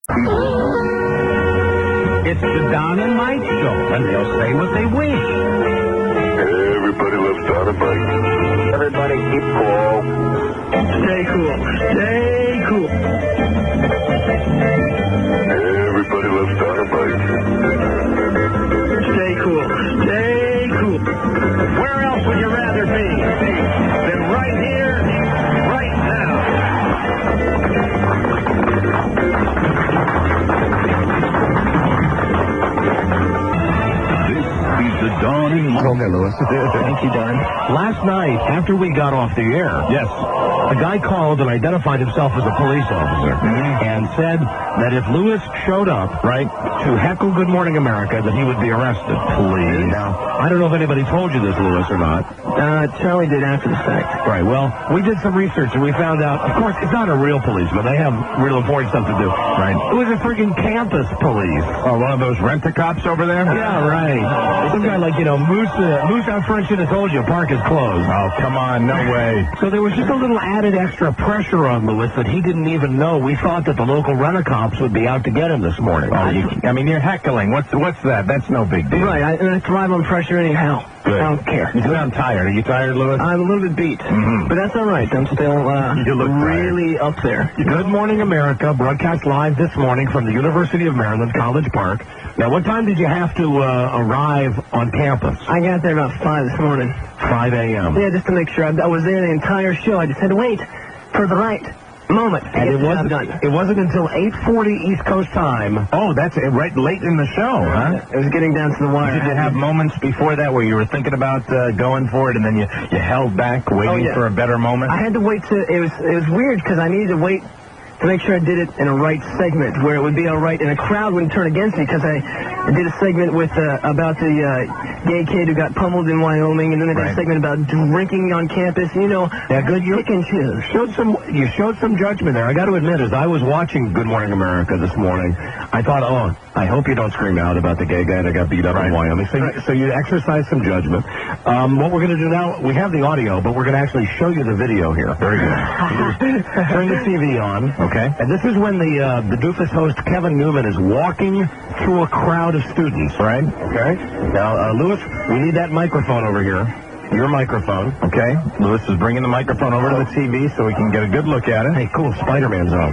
It's the Don and Mike show, and they'll say what they wish. Everybody loves Don and Mike. Everybody keep cool. Stay cool. Stay cool. Everybody loves Don and Mike. Stay cool. Stay cool. Where else would you rather be than right here, right now? This is the Don and Mike. Okay, Lewis. Thank you, Don. Last night, after we got off the air, yes, a guy called and identified himself as a police officer and said that if Lewis showed up, right, to heckle Good Morning America, that he would be arrested. Please. Now, I don't know if anybody told you this, Lewis, or not. Charlie did after the fact. Right, well, we did some research and we found out, of course, it's not a real policeman. They have real important stuff to do. Right. It was a freaking campus police. Oh, one of those rent-a-cops over there? Yeah, right. Some guy like, Moose out front should have told you, park is closed. Oh, come on, no way. So there was just a little added extra pressure on Lewis that he didn't even know. We thought that the local rent-a-cops would be out to get him this morning. Oh, you're heckling. What's that? That's no big deal. Right, I thrive on pressure anyhow. Good. I don't care. You sound tired. Are you tired, Lewis? I'm a little bit beat, but that's all right. I'm still You look really up there. Good Morning America broadcast live this morning from the University of Maryland, College Park. Now, what time did you have to arrive on campus? I got there about 5 this morning. 5 a.m. Yeah, just to make sure. I was there the entire show. I just had to wait for the right moment to And get the job done. it wasn't until 8:40 East Coast time. Oh, that's right late in the show, huh? It was getting down to the wire. Did you have moments before that where you were thinking about going for it and then you held back waiting for a better moment? I had to wait to, it was weird because I needed to wait to make sure I did it in a right segment where it would be all right and a crowd wouldn't turn against me because I did a segment with about the gay kid who got pummeled in Wyoming, and then I did a segment about drinking on campus. Yeah, good. You pick and choose. You showed some judgment there. I got to admit, as I was watching Good Morning America this morning, I thought, oh, I hope you don't scream out about the gay guy that got beat up in Wyoming. So you exercised some judgment. What we're going to do now, we have the audio, but we're going to actually show you the video here. Very good. Turn the TV on. Okay. And this is when the doofus host, Kevin Newman, is walking through a crowd of students, right? Okay. Now, Lewis, we need that microphone over here. Your microphone. Okay. Lewis is bringing the microphone over to the TV so we can get a good look at it. Hey, cool. Spider-Man's on.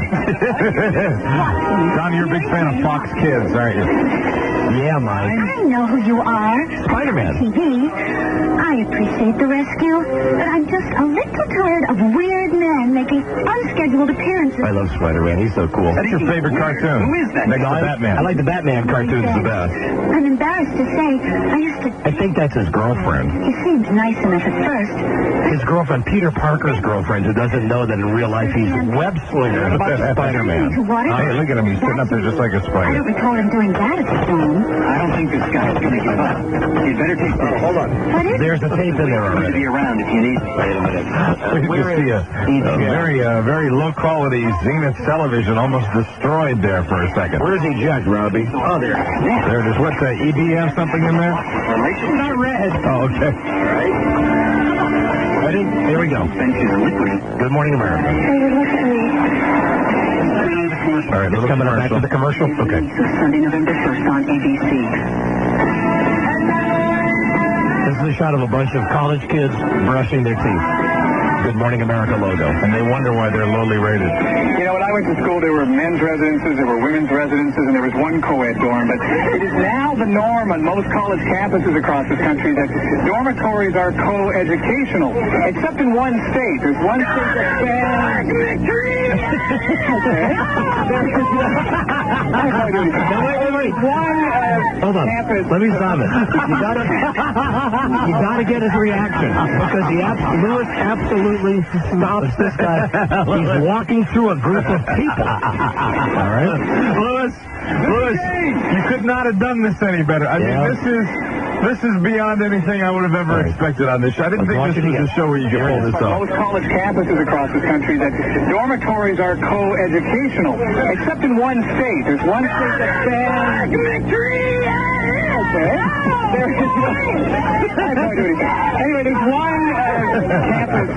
John, you're a big fan of Fox Kids, aren't you? Yeah, Mike. I know who you are. Spider-Man. TV. I appreciate the rescue, but I'm just a little tired of weird men making unscheduled appearances. I love Spider-Man. He's so cool. What's your favorite cartoon? Who is that? Next to Batman. I like the Batman cartoons the best. I'm embarrassed to say, I think that's his girlfriend. He seemed nice enough at first. His girlfriend, Peter Parker's girlfriend, who doesn't know that in real life he's web slinger. How about Spider-Man? Hey, look at him. He's sitting up there just like a I spider. don't recall him doing that at the time. I don't think this guy's going to give up. You better take this. Hold on. What is There's a tape in there I'm going to already. be around if you need me. Wait a minute. We can see a very low-quality Zenith television almost destroyed there for a second. Where's he judge, Robbie? Oh, there. There it is. What's that, EB something in there? Not red. Oh, okay. Ready? Here we go. Good Morning America. All right, It's coming up back to the commercial? Okay. Sunday, November 1st on ABC. This is a shot of a bunch of college kids brushing their teeth. Good Morning America logo. And they wonder why they're lowly rated. You know, when I went to school, there were men's residences, there were women's residences, and there was one co-ed dorm. But it is now the norm on most college campuses across this country that dormitories are co-educational, except in one state. There's one state that bans... Wait. Hold on. Campus. Let me stop it. You gotta get his reaction because Lewis absolutely stops this guy. He's walking through a group of people. All right, Lewis, you could not have done this any better. I mean, this is beyond anything I would have ever expected on this show. I didn't think this was a show where you could pull this on off. most college campuses across this country that dormitories are co-educational, except in one state. There's one state that bans... Anyway, there's one campus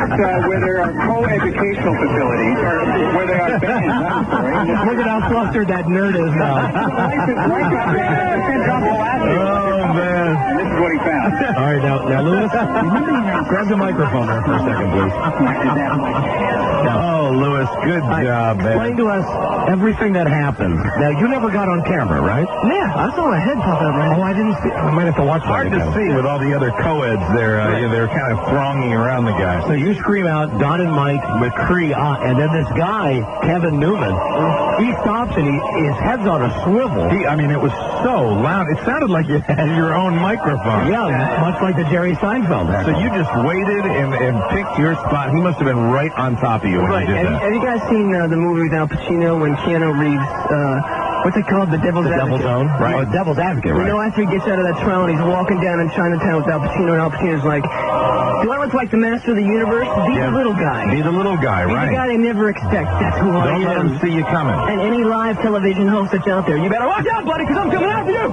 where there are co-educational facilities, or where there are bands. Look at how flustered that nerd is now. Oh, man. This is what he found. All right, now, Lewis, grab the microphone there for a second, please. Oh, Lewis, good job, man. Explain to us everything that happened. Now, you never got on camera, right? Yeah, I saw my head pop out right now. Oh, I didn't see. I might have to watch that. Hard to see with all the other co-eds there. They're kind of thronging around the guy. So you scream out, Don and Mike McCree, and then this guy, Kevin Newman, he stops and his head's on a swivel. It was so loud. It sounded like you had your own microphone. Yeah, much like the Jerry Seinfeld. So you just waited and picked your spot. He must have been right on top of you when you did that. Have you guys seen the movie with Al Pacino when Keanu Reeves, what's it called? The Devil's Advocate. Devil's Own? Right. Oh, Devil's Advocate, right. You know, after he gets out of that trial and he's walking down in Chinatown with Al Pacino, and Al Pacino's like, do I look like the master of the universe? Be the little guy. Be the little guy, right. Be the guy they never expect. That's who I am. Don't let them see you coming. And any live television host that's out there, you better watch out, buddy, because I'm coming after you.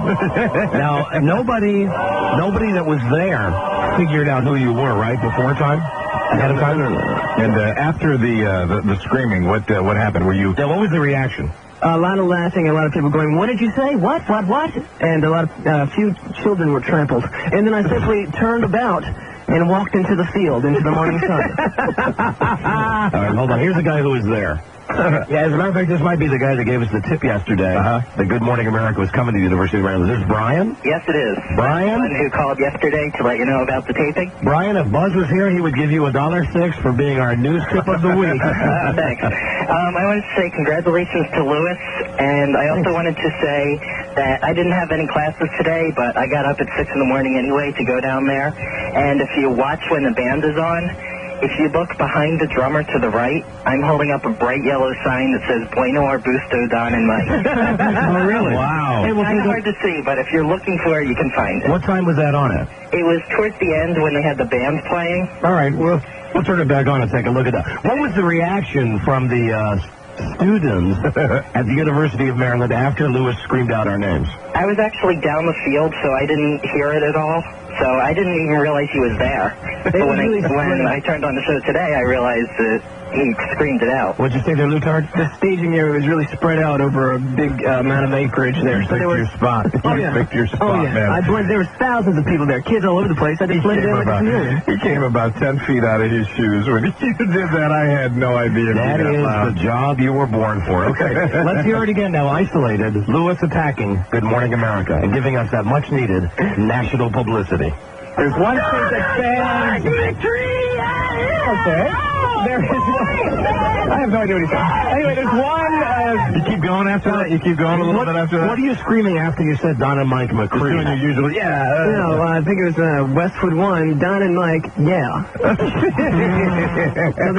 Now, nobody that was there figured out who you were, right, before time? Ahead of time? And after the screaming, what happened? Were you? Yeah, what was the reaction? A lot of laughing, a lot of people going, what did you say? What? And a few children were trampled. And then I simply turned about and walked into the field, into the morning sun. All right, hold on. Here's a guy who was there. Yeah, as a matter of fact, this might be the guy that gave us the tip yesterday. The Good Morning America was coming to the University of Maryland. Is this Brian? Yes, it is. Brian? The one who called yesterday to let you know about the taping. Brian, if Buzz was here, he would give you $1.06 for being our news tip of the week. Thanks. I wanted to say congratulations to Lewis, and I also wanted to say that I didn't have any classes today, but I got up at 6 in the morning anyway to go down there. And if you watch when the band is on, if you look behind the drummer to the right, I'm holding up a bright yellow sign that says Bueno Arbusto, Don and Mike. Oh, really? Wow. It's kind of hard to see, but if you're looking for it, you can find it. What time was that on it? It was towards the end when they had the band playing. All right, we'll turn it back on and take a look at that. What was the reaction from the students at the University of Maryland after Lewis screamed out our names? I was actually down the field, so I didn't hear it at all. So I didn't even realize he was there. But when I turned on the show today, I realized that he screamed it out. What'd you say there, Lewtard? The staging area was really spread out over a big amount of acreage there. You picked your spot. You picked your spot, man. There was thousands of people there, kids all over the place. I just blended in like a chameleon. He came about 10 feet out of his shoes. When you did that, I had no idea. That is the job you were born for. Okay, let's hear it again now. Isolated, Lewis attacking Good Morning America and giving us that much-needed national publicity. There's one thing that fans... Okay. There is one... I have no idea what he's saying. Anyway, there's one... You keep going after that? You keep going a little bit after that? What are you screaming after you said Don and Mike McCree? Doing your usual... Yeah. I think it was Westwood 1, Don and Mike, yeah. Something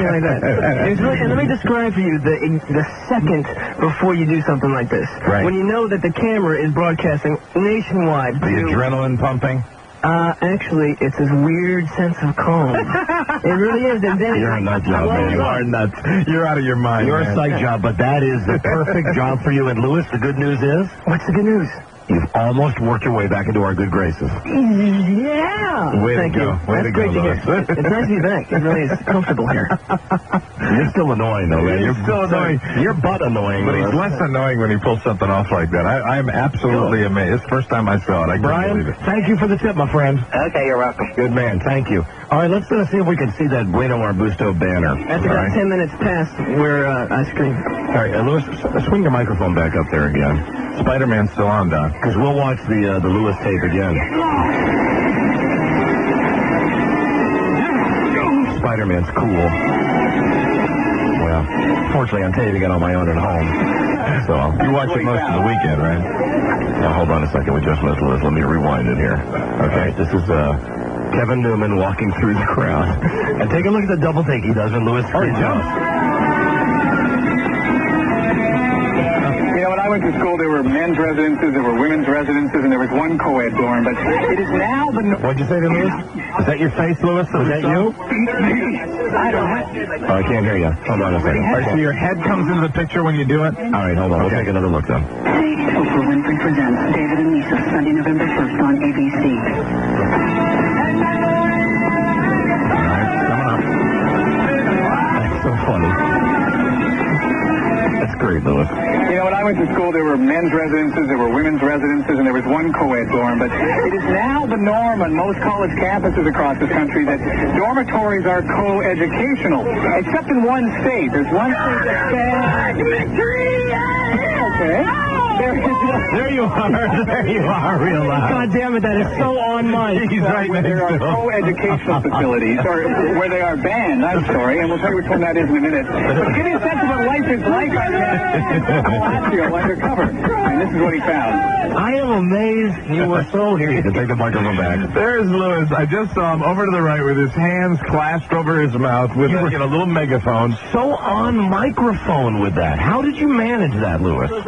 like that. It's really, and let me describe for you the second before you do something like this. Right. When you know that the camera is broadcasting nationwide. The adrenaline pumping? Actually, it's this weird sense of calm. It really is. And then you're a nut job, man. You are nuts. You're out of your mind. You're a psych job, but that is the perfect job for you. And Lewis, the good news is? What's the good news? You've almost worked your way back into our good graces. Yeah. Way Thank to go. you. Way That's to great go, to hear. Lewis. It's nice to be back. It really is comfortable here. You're still annoying, though, man. You're still annoying. You're butt annoying. But he's less annoying when he pulls something off like that. I am absolutely amazed. It's the first time I saw it. I couldn't believe it. Thank you for the tip, my friend. Okay, you're welcome. Good man. Thank you. All right, let's see if we can see that Bueno Arbusto banner. That's about 10 minutes past where I screamed. All right, Lewis, swing your microphone back up there again. Spider-Man's still on, Don. Because we'll watch the Lewis tape again. Spider-Man's cool. Well, fortunately, I'm taping it on my own at home. So you watch it most of the weekend, right? Now, hold on a second. We just missed Lewis. Let me rewind it here. Okay, this is Kevin Newman walking through the crowd. And take a look at the double take he does when Lewis screams out. You know, when I went to school, there were men's residences, there were women's residences, and there was one co-ed dorm. But it is now the... What'd you say to Lewis? Is that your face, Lewis? Is that you? I don't know. I can't hear you. Hold on a second. All right, so your head comes into the picture when you do it? All right, hold on. We'll take another look then. Oprah Winfrey presents David and Lisa, Sunday, November 1st on ABC. That's so funny. That's great, Lewis. You know, when I went to school, there were men's residences, there were women's residences, and there was one co-ed dorm. But it is now the norm on most college campuses across the country that dormitories are co-educational, except in one state. There's one state that's banned. Okay. There you are. There you are, real loud. God damn it, that is so on mic. He's right where there are co-educational facilities, or where they are banned, I'm sorry, and we'll tell you which one that is in a minute. But give you a sense of what life is like on Laxative undercover. And this is what he found. I am amazed you were so here. You can take the microphone back. There's Lewis. I just saw him over to the right with his hands clasped over his mouth with a little megaphone. So on microphone with that. How did you manage that, Lewis? Oh,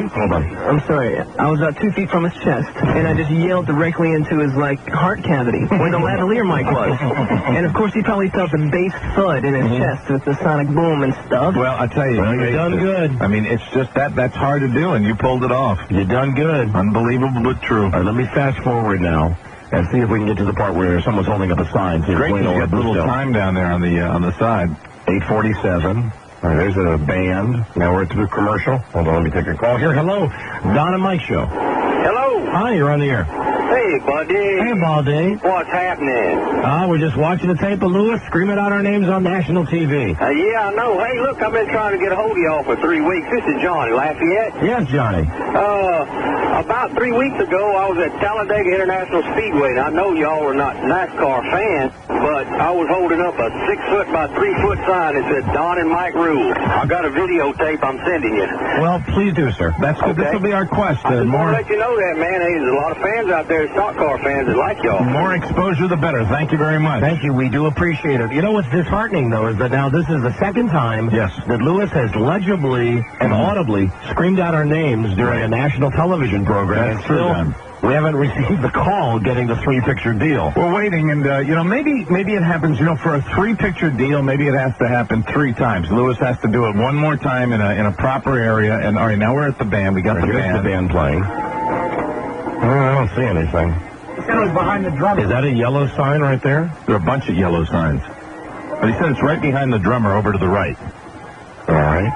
hold on. I'm sorry. I was about 2 feet from his chest, and I just yelled directly into his, heart cavity, where the lavalier mic was. And, of course, he probably felt the bass thud in his chest with the sonic boom and stuff. Well, I tell you, you done good. I mean, it's just that's hard to do, and you pulled it off. You done good. Unbelievable, but true. All right, let me fast forward now and see if we can get to the part where someone's holding up a sign. Great, you got a little time down there on the side. 8:47. All right, there's a band. Now we're at the commercial. Hold on, let me take a call here. Hello, Don and Mike Show. Hello. Hi, you're on the air. Hey, buddy. Hey, Baldy. What's happening? We're just watching the tape of Lewis screaming out our names on national TV. Yeah, I know. Hey, look, I've been trying to get a hold of y'all for 3 weeks. This is Johnny, Lafayette. Yes, Johnny. About 3 weeks ago, I was at Talladega International Speedway, and I know y'all are not NASCAR fans, but I was holding up a 6-foot by 3-foot sign that said Don and Mike Rule. I got a videotape I'm sending you. Well, please do, sir. That's good. Okay. This will be our quest. I just want to let you know that, man. Hey, there's a lot of fans out there, stock car fans that like y'all. More exposure, the better. Thank you very much. Thank you. We do appreciate it. You know what's disheartening, though, is that now this is the second time that Lewis has legibly and audibly screamed out our names during a national television program. That's true, Don. We haven't received the call getting the 3-picture deal. We're waiting, and, maybe it happens, for a 3-picture deal, maybe it has to happen 3 times. Lewis has to do it one more time in a proper area, and, all right, now we're at the band. We got the band. Here's the band playing. I don't see anything. He said it was behind the drummer. Is that a yellow sign right there? There are a bunch of yellow signs. But he said it's right behind the drummer over to the right. All right.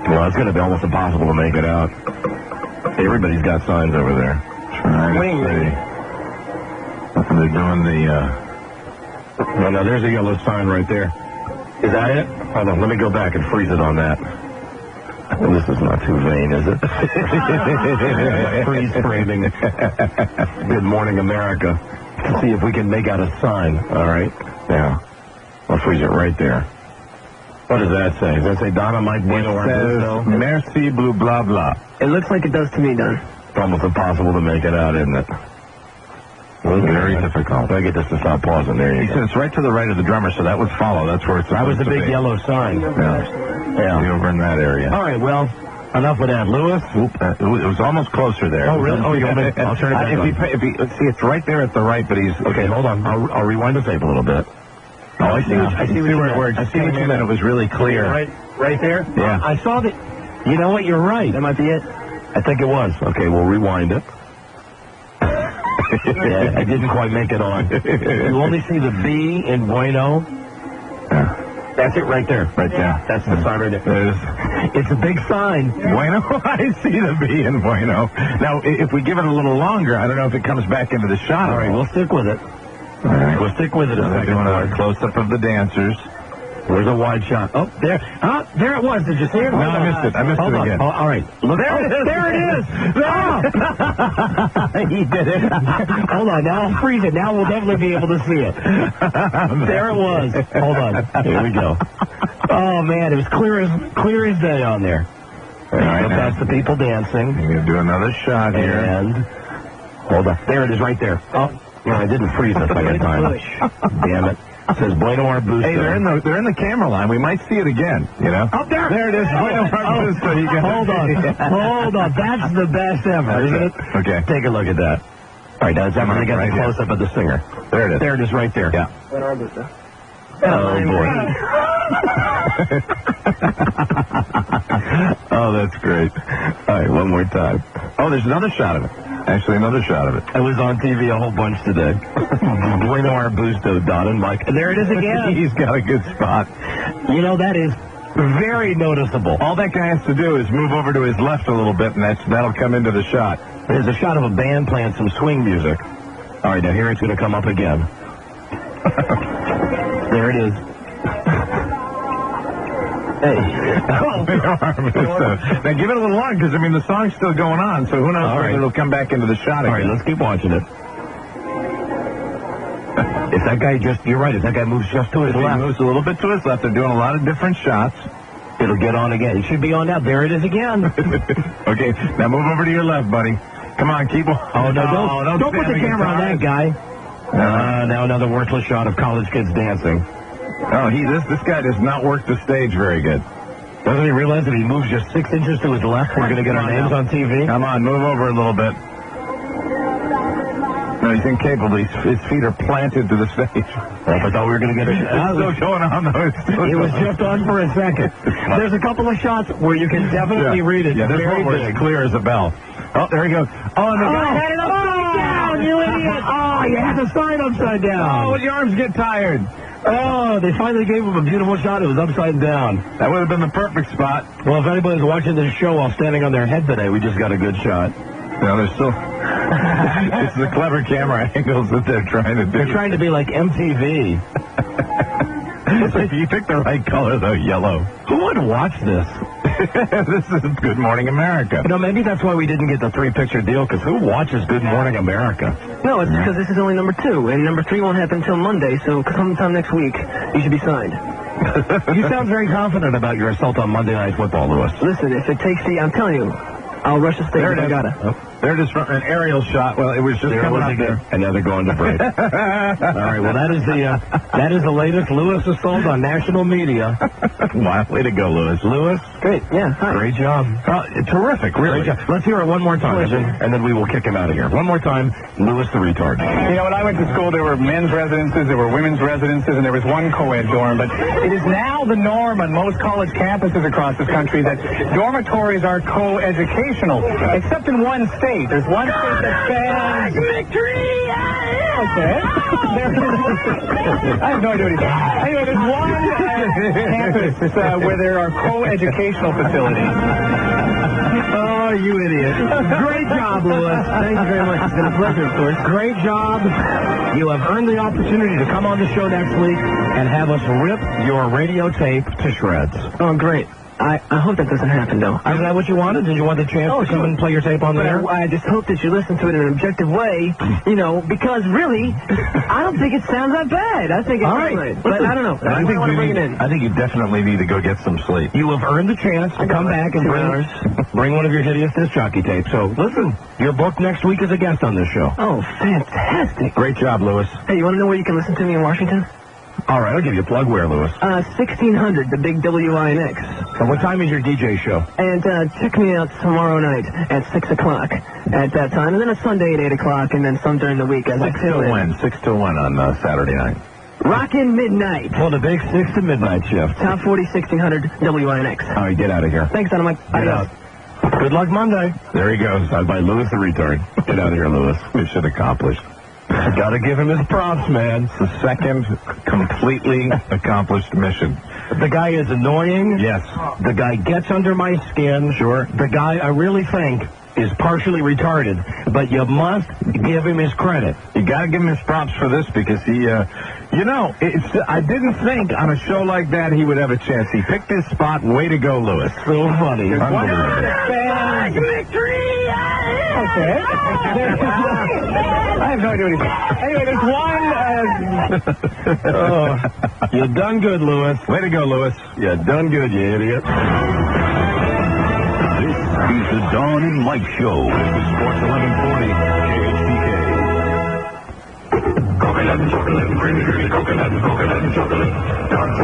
Well, it's going to be almost impossible to make it out. Everybody's got signs over there. Trying to see. They're doing the... No, there's a yellow sign right there. Is that it? Hold on, let me go back and freeze it on that. This is not too vain, is it? Freeze framing. Good morning, America. Let's see if we can make out a sign. All right. Yeah. I'll freeze it right there. What does that say? Does that say Donna Mike Bueno? It says, merci, blue, blah, blah. It looks like it does to me, Don. It's almost impossible to make it out, isn't it? Very difficult. I get this to stop pausing. There you go. He said it's right to the right of the drummer, so that would follow. That's where it's That was the supposed to big be. yellow sign. Yeah. See over in that area. All right, well, enough with that. Lewis? It was almost closer there. Oh, really? Oh, you want me? I'll turn it back on. See, it's right there at the right, but he's... Okay, hold on. I'll rewind the tape a little bit. Oh, I see what you meant. I see what you meant. It was really clear. Right there? Yeah. I saw that. You know what? You're right. That might be it. I think it was. Okay, we'll rewind it. Yeah, I didn't quite make it on. You only see the B in Bueno. Yeah. That's it right there. Right there. That's the sign right there. It's a big sign. Bueno? I see the B in Bueno. Now, if we give it a little longer, I don't know if it comes back into the shot. All right, we'll stick with it. All right. We'll stick with it a second. Doing a close-up of the dancers. Where's a wide shot? Oh, there. Oh, there it was. Did you see it? No, I missed it. I missed it again. Oh, all right. Look, there it is. There it is. Oh. He did it. Hold on. Now I'll freeze it. Now we'll definitely be able to see it. There it was. Hold on. Here we go. Oh, man. It was clear as day on there. All right. That's the people dancing. We're going to do another shot here. And hold on. There it is right there. Oh, no, I didn't freeze the second time. Damn it. It says Bueno Arbusto. Hey, they're in the camera line. We might see it again, you know? Up there. There it is. Bueno Arbusto. Hold on. Hold on. That's the best ever, isn't it? Okay. Take a look at that. All right, now it's everything got the close-up of the singer. There it is. There it is right there. Yeah. Bueno Arbusto. Oh, boy. Oh, that's great. All right, one more time. Oh, there's another shot of it. Actually, another shot of it. I was on TV a whole bunch today. Bueno Arbusto, Don and Mike. There it is again. He's got a good spot. You know, that is very noticeable. All that guy has to do is move over to his left a little bit, and that'll come into the shot. There's a shot of a band playing some swing music. All right, now here it's going to come up again. There it is. Hey. Now give it a little long, because, I mean, the song's still going on, so who knows whether it'll come back into the shot again. All right, let's keep watching it. If that guy you're right, if that guy moves just to his left. He moves a little bit to his left. They're doing a lot of different shots. It'll get on again. It should be on now. There it is again. Okay, now move over to your left, buddy. Come on, keep on. Oh, no, don't put the camera on that guy. Now another worthless shot of college kids dancing. Oh, this guy does not work the stage very good. Doesn't he realize that he moves just 6 inches to his left? We're going to get our names on TV. Come on, move over a little bit. No, he's incapable. His feet are planted to the stage. I thought we were going to get it. It's still going on, though. It was just on for a second. There's a couple of shots where you can definitely read it. Yeah, this one was clear as a bell. Oh, there he goes. Oh, and the guy had it upside down, you idiot. Oh, you had the sign upside down. Oh, your arms get tired. Oh, they finally gave him a beautiful shot. It was upside down. That would have been the perfect spot. Well, if anybody's watching this show while standing on their head today, we just got a good shot. No, there's still... It's the clever camera angles that they're trying to do. They're trying to be like MTV. You picked the right color, though, yellow. Who would watch this? This is Good Morning America. You know, maybe that's why we didn't get the 3-picture deal, because who watches Good Morning America? No, it's because this is only number 2, and number 3 won't happen until Monday, so sometime next week, you should be signed. You sound very confident about your assault on Monday Night Football, Lewis. Listen, if it takes I'm telling you, I'll rush the stage if I gotta. Oh. There it is from an aerial shot. Well, it was just coming up there. And now they're going to break. All right, well, that is the latest Lewis assault on national media. Wow, way to go, Lewis. Lewis? Great, yeah, hi. Great job. Terrific, really. Great job. Let's hear it one more time, and then we will kick him out of here. One more time, Lewis the retard. You know, when I went to school, there were men's residences, there were women's residences, and there was one co-ed dorm. But it is now the norm on most college campuses across this country that dormitories are co-educational, except in one state. There's one state that bans... Victory! Okay. I have no idea what he's saying. Anyway, there's one campus where there are co-educational facilities. Oh, you idiot. Great job, Lewis. Thank you very much. It's been a pleasure, of course. Great job. You have earned the opportunity to come on the show next week and have us rip your radio tape to shreds. Oh, great. I hope that doesn't happen, though. Isn't that what you wanted? Did you want the chance to come and play your tape on the air? I just hope that you listen to it in an objective way, you know, because really, I don't think it sounds that bad. I think it's great. But I don't know. I think you bring it in. I think you definitely need to go get some sleep. You have earned the chance to come back and bring one of your hideous disc jockey tapes. So, listen, you're booked next week as a guest on this show. Oh, fantastic. Great job, Lewis. Hey, you want to know where you can listen to me in Washington? All right, I'll give you a plug. Where, Lewis? 1600, the big WINX. And what time is your DJ show? And check me out tomorrow night at 6 o'clock at that time. And then a Sunday at 8 o'clock, and then some during the week. 6 till 1 on Saturday night. Rockin' Midnight. Well, the big 6 to midnight shift. Top 40, 1600, WINX. All right, get out of here. Thanks, Dynamite. Get out. Good luck Monday. There he goes. By Lewis the retard. Get out of here, Lewis. Mission accomplished. Got to give him his props, man. It's the second completely accomplished mission. The guy is annoying. Yes. The guy gets under my skin. Sure. The guy, I really think, is partially retarded, but you must give him his credit. You got to give him his props for this because he, I didn't think on a show like that he would have a chance. He picked his spot. Way to go, Lewis. So funny. Unbelievable. Victory! Okay. I have no idea what he's saying. Anyway, there's one... You done good, Lewis. Way to go, Lewis. You done good, you idiot. This is the Dawn and Mike Show. Sports 1140, KHTK.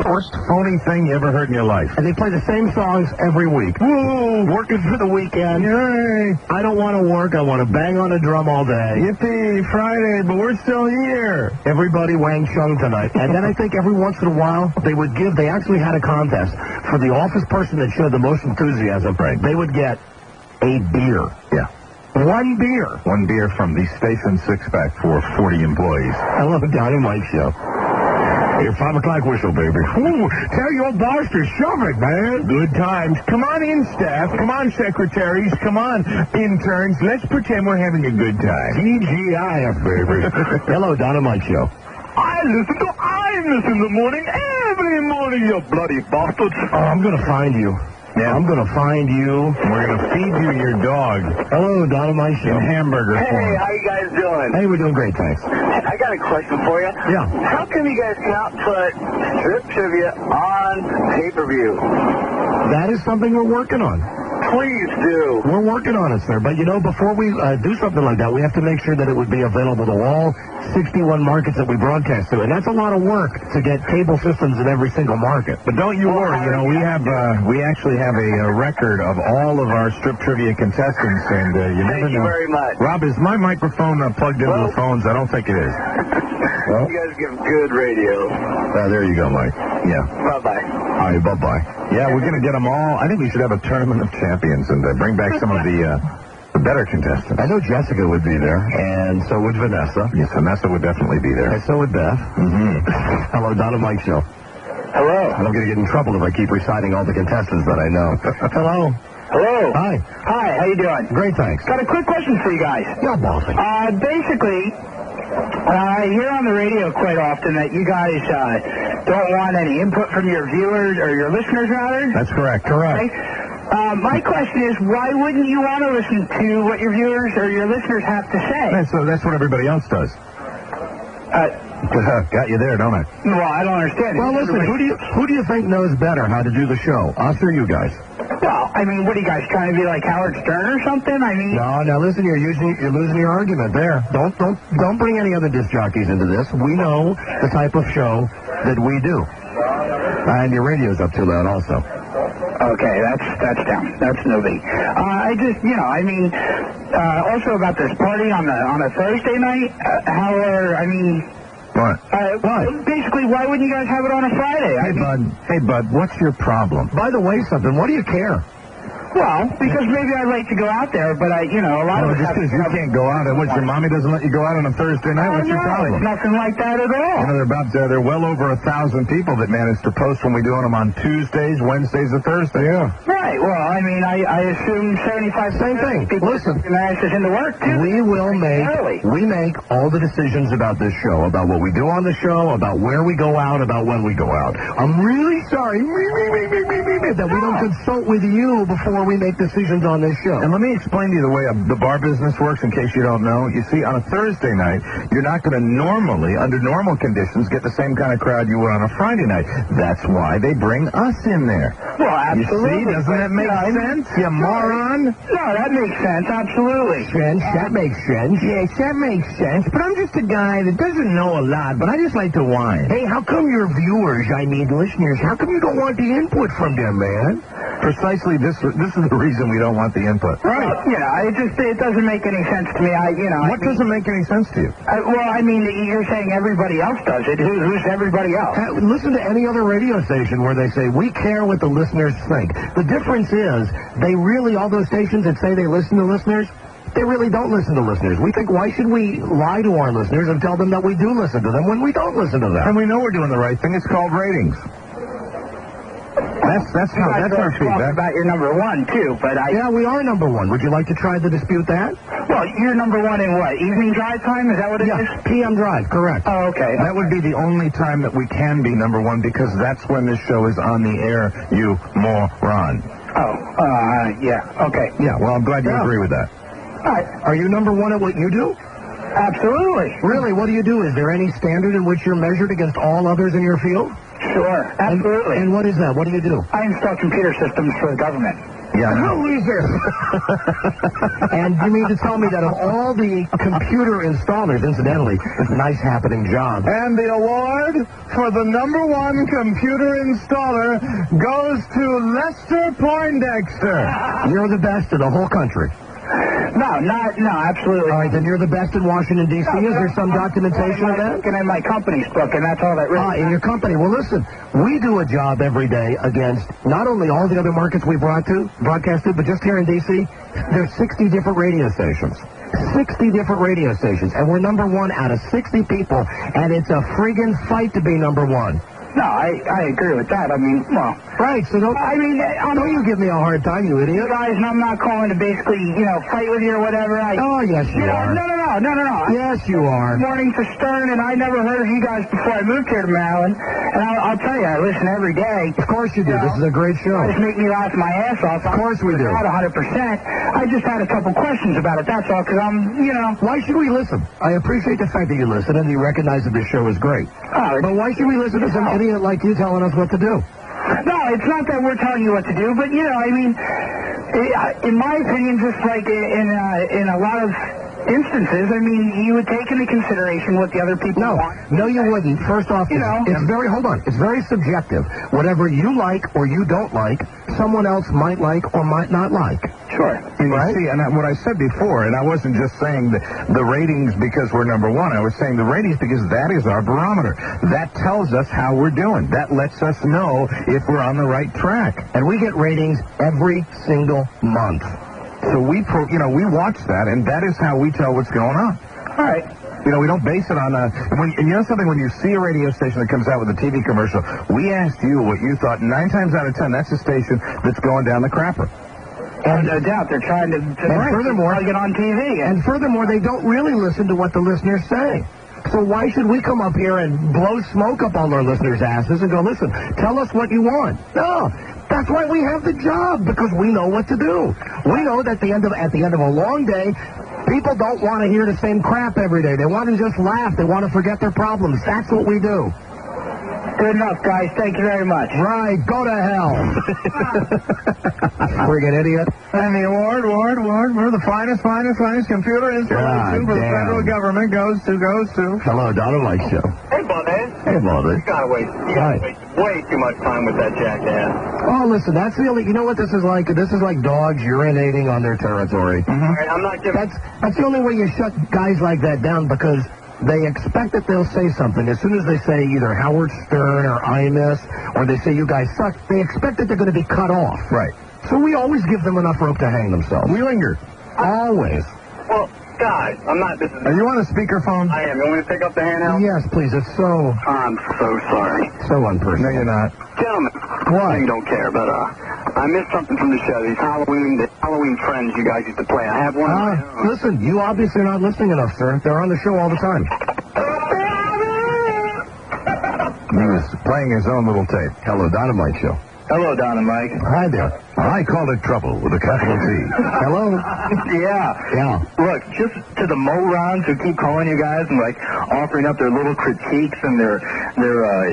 Worst phony thing you ever heard in your life. And they play the same songs every week. Woo! Working for the weekend. Yay! I don't want to work. I want to bang on a drum all day. Yippee! Friday, but we're still here. Everybody Wang Chung tonight. And then I think every once in a while they actually had a contest for the office person that showed the most enthusiasm. Right. They would get a beer. Yeah. One beer. One beer from the station six-pack for 40 employees. Hello, Don and Mike show. Your 5 o'clock whistle, baby. Ooh, tell your boss to shove it, man. Good times. Come on in, staff. Come on, secretaries. Come on, interns. Let's pretend we're having a good time. TGIF, baby. Hello, Don and Mike show. I listen to Imus in the morning, every morning, you bloody bastards. Oh, I'm going to find you. Yeah. I'm going to find you. We're going to feed you your dog. Hello, Don and Mike show. In hamburger Hey, form. how you guys doing? Hey, we're doing great, thanks. I got a question for you. Yeah. How come you guys cannot put strip trivia on pay-per-view? That is something we're working on. Please do. We're working on it, sir. But, before we do something like that, we have to make sure that it would be available to all 61 markets that we broadcast to. And that's a lot of work to get cable systems in every single market. But don't you worry. We actually have a record of all of our strip trivia contestants, and you never know. Thank you very much. Rob, is my microphone plugged into the phones? I don't think it is. You guys give good radio. There you go, Mike. Yeah. Bye-bye. All right, bye-bye. Yeah, we're going to get them all. I think we should have a tournament of champions and bring back some of the better contestants. I know Jessica would be there, and so would Vanessa. Yes, Vanessa would definitely be there. And so would Beth. Mm-hmm. Hello, Don and Mike show. Hello. I'm going to get in trouble if I keep reciting all the contestants that I know. Hello. Hello. Hi. Hi, how you doing? Great, thanks. Got a quick question for you guys. You're bossy. Basically, I hear on the radio quite often that you guys don't want any input from your viewers or your listeners, rather. That's correct. Correct. Okay? My question is, why wouldn't you want to listen to what your viewers or your listeners have to say? That's what everybody else does. Got you there, don't I? Well, I don't understand. Well, listen, who do you think knows better how to do the show? Us or you guys? Well, I mean, what are you guys trying to be like Howard Stern or something? I mean, No, listen, you're losing your argument there. Don't bring any other disc jockeys into this. We know the type of show that we do. And your radio's up too loud also. okay, that's down. That's no big. I just, also about this party on a Thursday night. What? Basically, why wouldn't you guys have it on a Friday? Hey, bud, what's your problem? By the way, something, what do you care? Well, because maybe I'd like to go out there, but a lot of us just because you can't go out, what, your mommy doesn't let you go out on a Thursday night? What's your problem? It's nothing like that at all. There are well over 1,000 people that manage to post when we do them on Tuesdays, Wednesdays, and Thursdays. Yeah. Right. Well, I assume 75%. Same thing. Listen, manage to into work too. We make all the decisions about this show, about what we do on the show, about where we go out, about when we go out. I'm really sorry that we don't consult with you before we make decisions on this show. And let me explain to you the way the bar business works in case you don't know. You see, on a Thursday night, you're not going to normally, under normal conditions, get the same kind of crowd you would on a Friday night. That's why they bring us in there. Well, absolutely. You see, doesn't that make sense, you moron? No, that makes sense, absolutely. That makes sense. Yes, that makes sense, but I'm just a guy that doesn't know a lot, but I just like to whine. Hey, how come your viewers, listeners, how come you don't want the input from them, man? Precisely, this is the reason we don't want the input. Right. It doesn't make any sense to me. What doesn't make any sense to you? You're saying everybody else does it. Who's everybody else? Listen to any other radio station where they say, we care what the listeners think. The difference is, all those stations that say they listen to listeners, they really don't listen to listeners. We think, why should we lie to our listeners and tell them that we do listen to them when we don't listen to them? And we know we're doing the right thing. It's called ratings. That's our feedback. About your number one, too, but Yeah, we are number one. Would you like to try to dispute that? Well, you're number one in what? Evening drive time? Is that what it is? PM drive, correct. Oh, okay. That would be the only time that we can be number one because that's when this show is on the air, you moron. Yeah, okay. Yeah, well, I'm glad you agree with that. All right. Are you number one at what you do? Absolutely. Really? What do you do? Is there any standard in which you're measured against all others in your field? Sure, absolutely. And what is that? What do you do? I install computer systems for the government. Yeah, no. Loser. And you mean to tell me that of all the computer installers, incidentally, it's a nice happening job. And the award for the #1 computer installer goes to Lester Poindexter. You're the best in the whole country. No, absolutely. All right, then you're the best in Washington, D.C. Is there some documentation of that? Looking in my company's book, and that's all that really. In your company. Well, listen, we do a job every day against not only all the other markets we broadcast to, but just here in D.C., there's 60 different radio stations. 60 different radio stations, and we're #1 out of 60 people, and it's a friggin' fight to be #1. No, I agree with that. I mean, well. Right, so don't you give me a hard time, you idiot. You guys, and I'm not calling to basically, fight with you or whatever. Oh, yes, you are. No. Yes, you are. Morning for Stern, and I never heard of you guys before I moved here to Maryland. And I'll tell you, I listen every day. Of course you do. This is a great show. You guys make me laugh my ass off. Of course we do. Not 100%. I just had a couple questions about it, that's all, because Why should we listen? I appreciate the fact that you listen and you recognize that this show is great. But why should we listen to some idiot like you telling us what to do? No, it's not that we're telling you what to do, but, I mean, in my opinion, just like in a lot of instances, I mean, you would take into consideration what the other people want. No, you wouldn't. First off, it's very subjective. Whatever you like or you don't like, someone else might like or might not like. Sure. And you see, and what I said before, and I wasn't just saying the ratings because we're #1. I was saying the ratings because that is our barometer. That tells us how we're doing. That lets us know if we're on the right track. And we get ratings every single month. So we watch that, and that is how we tell what's going on. All right. We don't base it on when you see a radio station that comes out with a TV commercial, we asked you what you thought. 9 times out of 10, that's the station that's going down the crapper. And no doubt, they're trying to furthermore, get on TV. And furthermore, they don't really listen to what the listeners say. So why should we come up here and blow smoke up all our listeners' asses and go, listen, tell us what you want? No. That's why we have the job, because we know what to do. We know that at the end of a long day, people don't want to hear the same crap every day. They want to just laugh. They want to forget their problems. That's what we do. Good enough, guys. Thank you very much. Right. Go to hell. Friggin' idiot. And the award, we're the finest computer installation for the federal government goes to. Hello, Don and Mike Show. Hey, Bubba. Hey, Bubba. You gotta waste way too much time with that jackass. Oh, listen, that's the only, you know what this is like? This is like dogs urinating on their territory. All right, I'm not giving... That's the only way you shut guys like that down, because they expect that they'll say something. As soon as they say either Howard Stern or Imus, or they say you guys suck, they expect that they're going to be cut off. Right. So we always give them enough rope to hang themselves. We linger. Always. Well, guys, I'm not... Are you on a speakerphone? I am. You want me to pick up the handheld? Yes, please. It's so... I'm so sorry. So unpersonal. No, you're not. Gentlemen, What? you don't care, but I missed something from the show. The Halloween trends you guys used to play. I have one of my own. Listen, you obviously are not listening enough, sir. They're on the show all the time. He was playing his own little tape. Hello, Dynamite Show. Hello, Don and Mike. Hi there. I call it trouble with a capital T. Hello? Yeah. Look, just to the morons who keep calling you guys and, offering up their little critiques and their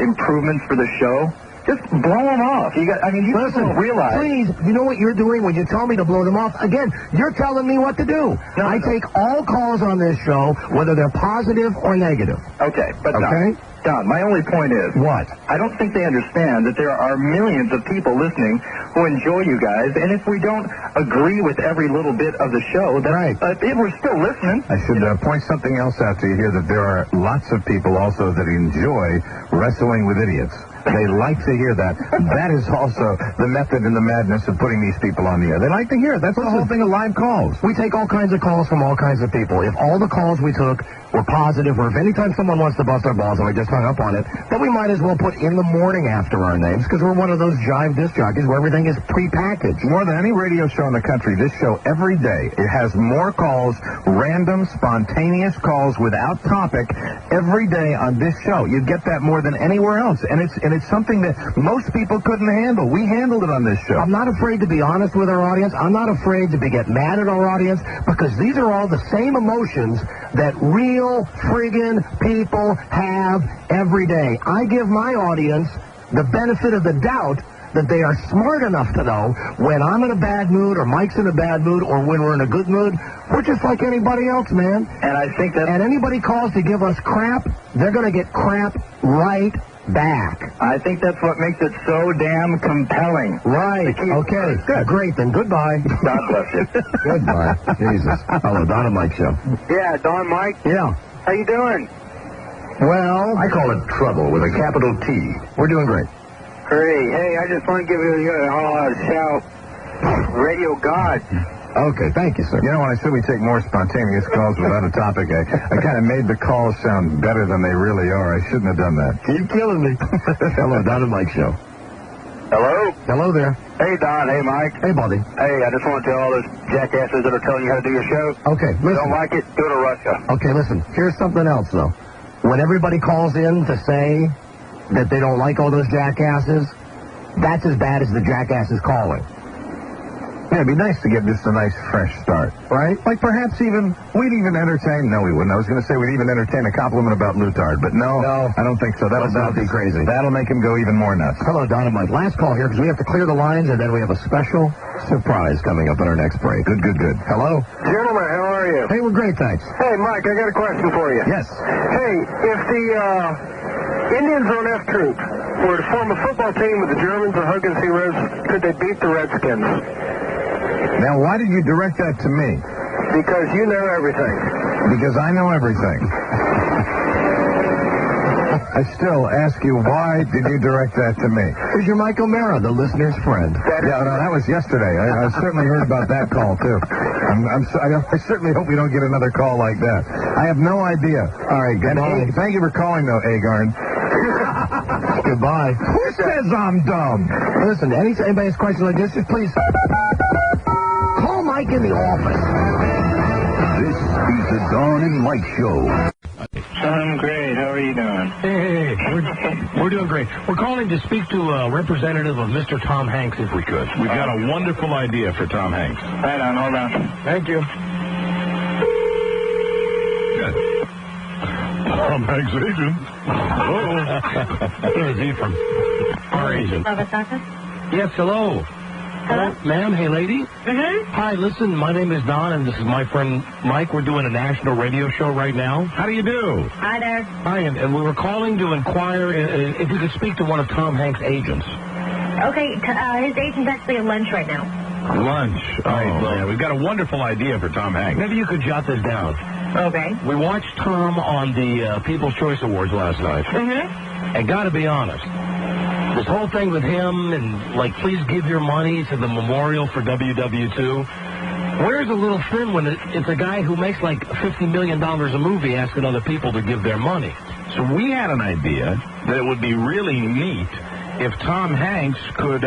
improvements for the show, just blow them off. You don't realize. Please, you know what you're doing when you tell me to blow them off? Again, you're telling me what to do. I take all calls on this show, whether they're positive or negative. Okay, but okay? Don, my only point is... What? I don't think they understand that there are millions of people listening who enjoy you guys, and if we don't agree with every little bit of the show, right. If we're still listening... I should point something else out to you here, that there are lots of people also that enjoy wrestling with idiots. They like to hear that. That is also the method and the madness of putting these people on the air. They like to hear it. That's the whole thing of live calls. We take all kinds of calls from all kinds of people. If all the calls we took were positive, or if anytime someone wants to bust our balls and we just hung up on it, then we might as well put in the morning after our names, because we're one of those jive disc jockeys where everything is prepackaged. More than any radio show in the country, this show every day, it has more calls, random, spontaneous calls without topic every day on this show. You get that more than anywhere else, and it's something that most people couldn't handle. We handled it on this show. I'm not afraid to be honest with our audience. I'm not afraid to get mad at our audience, because these are all the same emotions that real friggin' people have every day. I give my audience the benefit of the doubt that they are smart enough to know when I'm in a bad mood or Mike's in a bad mood or when we're in a good mood, we're just like anybody else, man. And I think that... And anybody calls to give us crap, they're going to get crap right back. I think that's what makes it so damn compelling. Right. Okay. Good. Great, then. Goodbye. God bless you. Goodbye. Jesus. Hello, Don and Mike Show. Yeah, Don, Mike. Yeah. How you doing? Well, I call it trouble with a capital T. we're doing great. Great. Hey, I just want to give you a shout. Radio God. Okay, thank you, sir. You know, when I said we take more spontaneous calls without a topic, I kind of made the calls sound better than they really are. I shouldn't have done that. Keep killing me. Hello, Don and Mike Show. Hello? Hello there. Hey, Don. Hey, Mike. Hey, buddy. Hey, I just want to tell all those jackasses that are telling you how to do your show. Okay, If you don't listen. like it, go to Russia. Okay, listen. Here's something else, though. When everybody calls in to say that they don't like all those jackasses, that's as bad as the jackasses calling. Yeah, it'd be nice to get just a nice fresh start, right? Like perhaps we'd even entertain. No, we wouldn't. I was going to say we'd even entertain a compliment about Lewtard, but no, I don't think so. That'll be crazy. That'll make him go even more nuts. Hello, Don and Mike. Last call here because we have to clear the lines, and then we have a special surprise coming up in our next break. Good. Hello. Gentlemen, how are you? Hey, we're great, thanks. Hey, Mike, I got a question for you. Yes. Hey, if the Indians on F Troop were to form a football team with the Germans or Huggins Heroes, could they beat the Redskins? Now, why did you direct that to me? Because you know everything. Because I know everything. I still ask you, why did you direct that to me? Here's your Mike O'Mara, the listener's friend. Yeah, no, that was yesterday. I certainly heard about that call, too. I certainly hope we don't get another call like that. I have no idea. All right, goodbye. Thank you for calling, though, Agarn. Goodbye. Who says I'm dumb? Listen, anybody has questions like this, just please call Mike in the office. This is the Don and Mike Show. I'm great. How are you doing? Hey, we're doing great. We're calling to speak to a representative of Mr. Tom Hanks, if we could. We've got a wonderful idea for Tom Hanks. Hold on. Thank you. Tom Hanks' agent. Where is he from? Our agent. Elvis office? Yes, hello. Hello? Ma'am, hey, lady. Mm-hmm. Hi, listen, my name is Don, and this is my friend Mike. We're doing a national radio show right now. How do you do? Hi there. Hi, and we were calling to inquire if we could speak to one of Tom Hanks' agents. Okay, his agent's actually at lunch right now. Lunch. yeah, we've got a wonderful idea for Tom Hanks. Maybe you could jot this down. Okay. We watched Tom on the People's Choice Awards last night. Mm-hmm. And gotta be honest, this whole thing with him and, please give your money to the memorial for WW2, wears a little thin when it's a guy who makes $50 million a movie asking other people to give their money. So we had an idea that it would be really neat if Tom Hanks could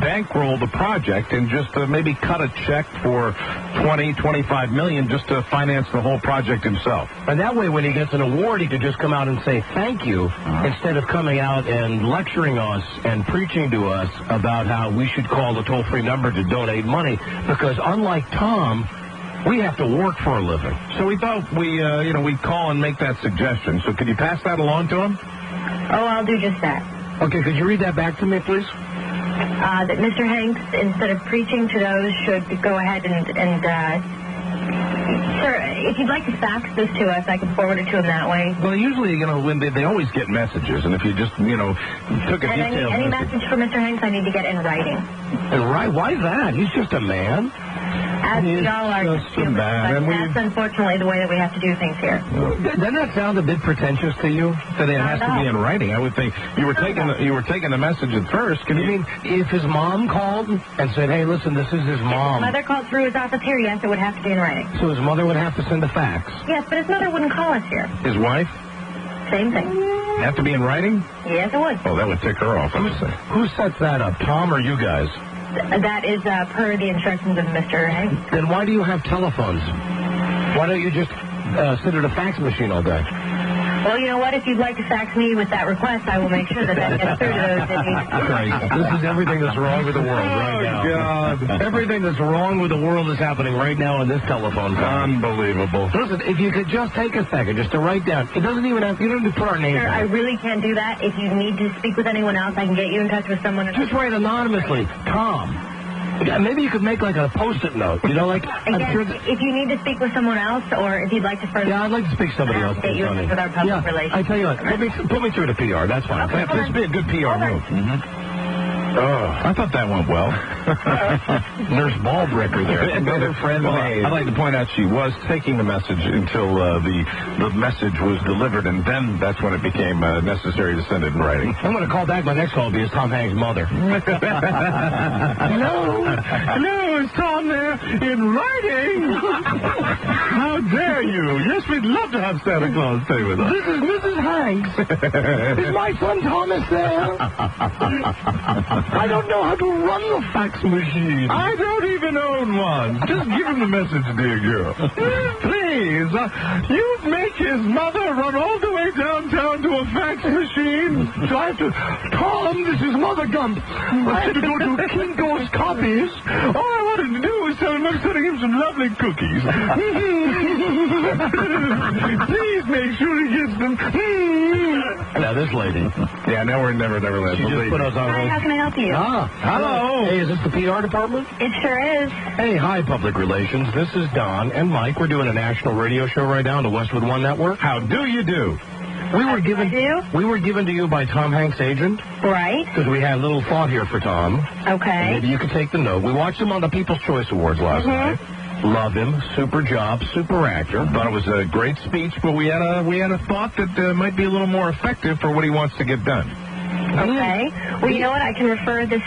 bankroll the project and just maybe cut a check for $20-25 million just to finance the whole project himself. And that way, when he gets an award, he could just come out and say thank you instead of coming out and lecturing us and preaching to us about how we should call the toll-free number to donate money. Because unlike Tom, we have to work for a living. So we thought we'd call and make that suggestion. So could you pass that along to him? Oh, I'll do just that. Okay, could you read that back to me, please? That Mr. Hanks, instead of preaching to those, should go ahead and sir, if you'd like to fax this to us, I can forward it to him that way. Well, usually, when they always get messages, and if you just, took a And detailed any message for Mr. Hanks, I need to get in writing. And right, why that? He's just a man. As we all are just a humans, man, but that's unfortunately the way that we have to do things here. Doesn't that sound a bit pretentious to you? That it has to be in writing. I would think you were taking the message at first. You mean if his mom called and said, "Hey, listen, this is his mom." If his mother called through his office here, yes, it would have to be in writing. So his mother would have to send a fax. Yes, but his mother wouldn't call us here. His wife? Same thing. Have to be in writing? Yes, it would. Oh, that would tick her off, I would say. Who sets that up, Tom or you guys? That is per the instructions of Mr. Hanks. Then why do you have telephones? Why don't you just sit at a fax machine all day? Well, you know what? If you'd like to fax me with that request, I will make sure that gets through to those Denise. Great. This is everything that's wrong with the world right now. Oh, God. Everything that's wrong with the world is happening right now in this telephone call. Unbelievable. Listen, if you could just take a second just to write down. It doesn't even have, you don't have to put our names Sir, on I it. really can't do that. If you need to speak with anyone else, I can get you in touch with someone. Just write anonymously, Tom. Yeah, maybe you could make like a Post-it note. You know, like, I'm sure if you need to speak with someone else, or if you'd like to further... Yeah, I'd like to speak to somebody else. Get you in touch with our public relations. I tell you what, put me through to PR. That's fine. Okay, This would be a good PR move. Oh, I thought that went well. Nurse Ballbreaker there. Another friend I'd like to point out she was taking the message until the message was delivered, and then that's when it became necessary to send it in writing. I'm going to call back. My next call will be Tom Hanks' mother. Hello? Hello, is Tom there in writing? How dare you? Yes, we'd love to have Santa Claus stay with us. This is Mrs. Hanks. Is my son Thomas there? I don't know how to run the fax machine. I don't even own one. Just give him the message, dear girl. Please, you'd make his mother run all the way downtown to a fax machine. So I have to, Tom, this is Mother Gump. I have to go to Kinko's Copies. All I wanted to do was tell him I'm sending him some lovely cookies. Please make sure he gets them. Now, this lady. Yeah, now we're in Never Neverland. She just put us on Hi, how can I help you? Hello. Hey, is this the PR department? It sure is. Hey, hi, public relations. This is Don and Mike. We're doing a national radio show right now on the Westwood One Network. How do you do? We were given to you by Tom Hanks' agent. Right. Because we had a little thought here for Tom. Okay. Maybe you could take the note. We watched him on the People's Choice Awards last night. Love him. Super job. Super actor. Thought it was a great speech, but we had a thought that might be a little more effective for what he wants to get done. Okay. Well, you know what? I can refer this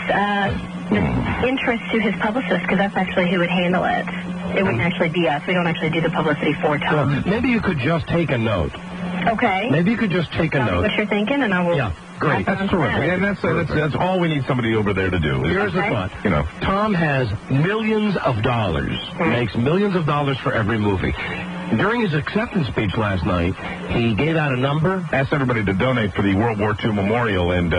interest to his publicist, because that's actually who would handle it. It wouldn't actually be us. We don't actually do the publicity for Tom. Well, maybe you could just take a note. Okay. Maybe you could just take a Tell me note. what you're thinking, and I will... Yeah. Great. That's terrific. And that's all we need somebody over there to do. Here's the thought. You know, Tom has millions of dollars, makes millions of dollars for every movie. During his acceptance speech last night, he gave out a number. Asked everybody to donate for the World War II Memorial and,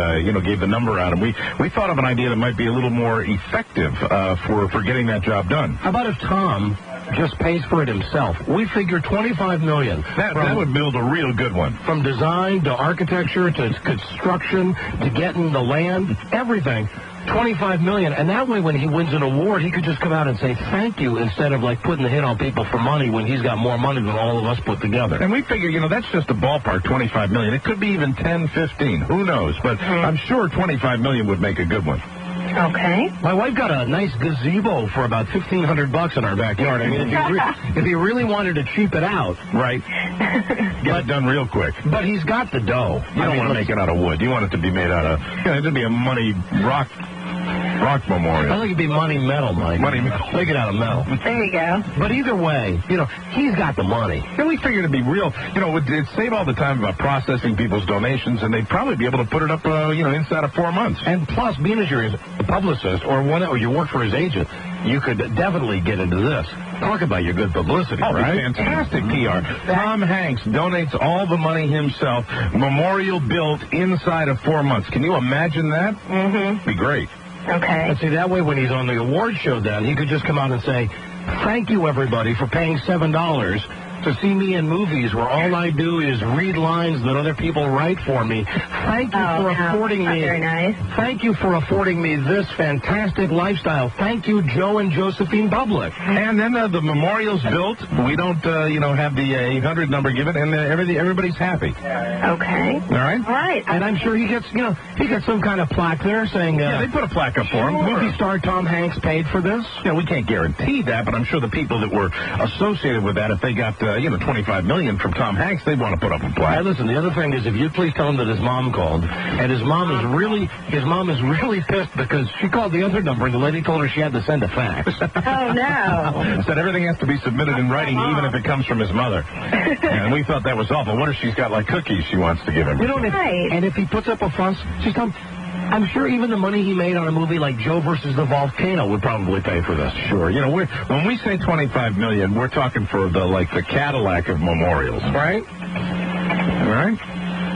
gave the number out. And we thought of an idea that might be a little more effective for getting that job done. How about if Tom just pays for it himself? We figure $25 million. That would build a real good one. From design to architecture to construction to getting the land, everything. $25 million, and that way when he wins an award, he could just come out and say thank you instead of like putting the hit on people for money when he's got more money than all of us put together. And we figure, that's just a ballpark, $25 million. It could be even 10, 15, who knows? But I'm sure $25 million would make a good one. Okay. My wife got a nice gazebo for about $1,500 in our backyard. I mean, if he really wanted to cheap it out, right? Get it done real quick. But he's got the dough. You don't want to make it out of wood. You want it to be made out of, it'd be a money rock memorial. I think it'd be money metal, Mike. Money metal. Make it out of metal. There you go. But either way, he's got the money. And we figured it'd be real. It'd save all the time about processing people's donations, and they'd probably be able to put it up, inside of 4 months. And plus, being as you're a publicist or you work for his agent, you could definitely get into this. Talk about your good publicity, right? Fantastic PR. Tom Hanks donates all the money himself. Memorial built inside of 4 months. Can you imagine that? Mm-hmm. Be great. Okay. And see, that way when he's on the award show then, he could just come out and say, thank you, everybody, for paying $7 to see me in movies where all I do is read lines that other people write for me. Thank you for affording me. Very nice. Thank you for affording me this fantastic lifestyle. Thank you, Joe and Josephine Public. And then the memorial's built. We don't, have the 800 number given, and everybody's happy. Okay. All right. All right. And I'm sure he gets some kind of plaque there saying, they put a plaque up for him. Movie star Tom Hanks paid for this. We can't guarantee that, but I'm sure the people that were associated with that, if they got, $25 million from Tom Hanks, they'd want to put up a plaque. Hey, listen, the other thing is, if you'd please tell him that his mom called, and his mom is really pissed because she called the other number, and the lady told her she had to send a fax. Oh, no. Said everything has to be submitted in writing, even if it comes from his mother. And we thought that was awful. What if she's got, cookies she wants to give him? And if he puts up a fuss, she's telling I'm sure even the money he made on a movie like Joe versus the Volcano would probably pay for this. Sure. When we say $25 million, we're talking for the Cadillac of memorials, right? All right?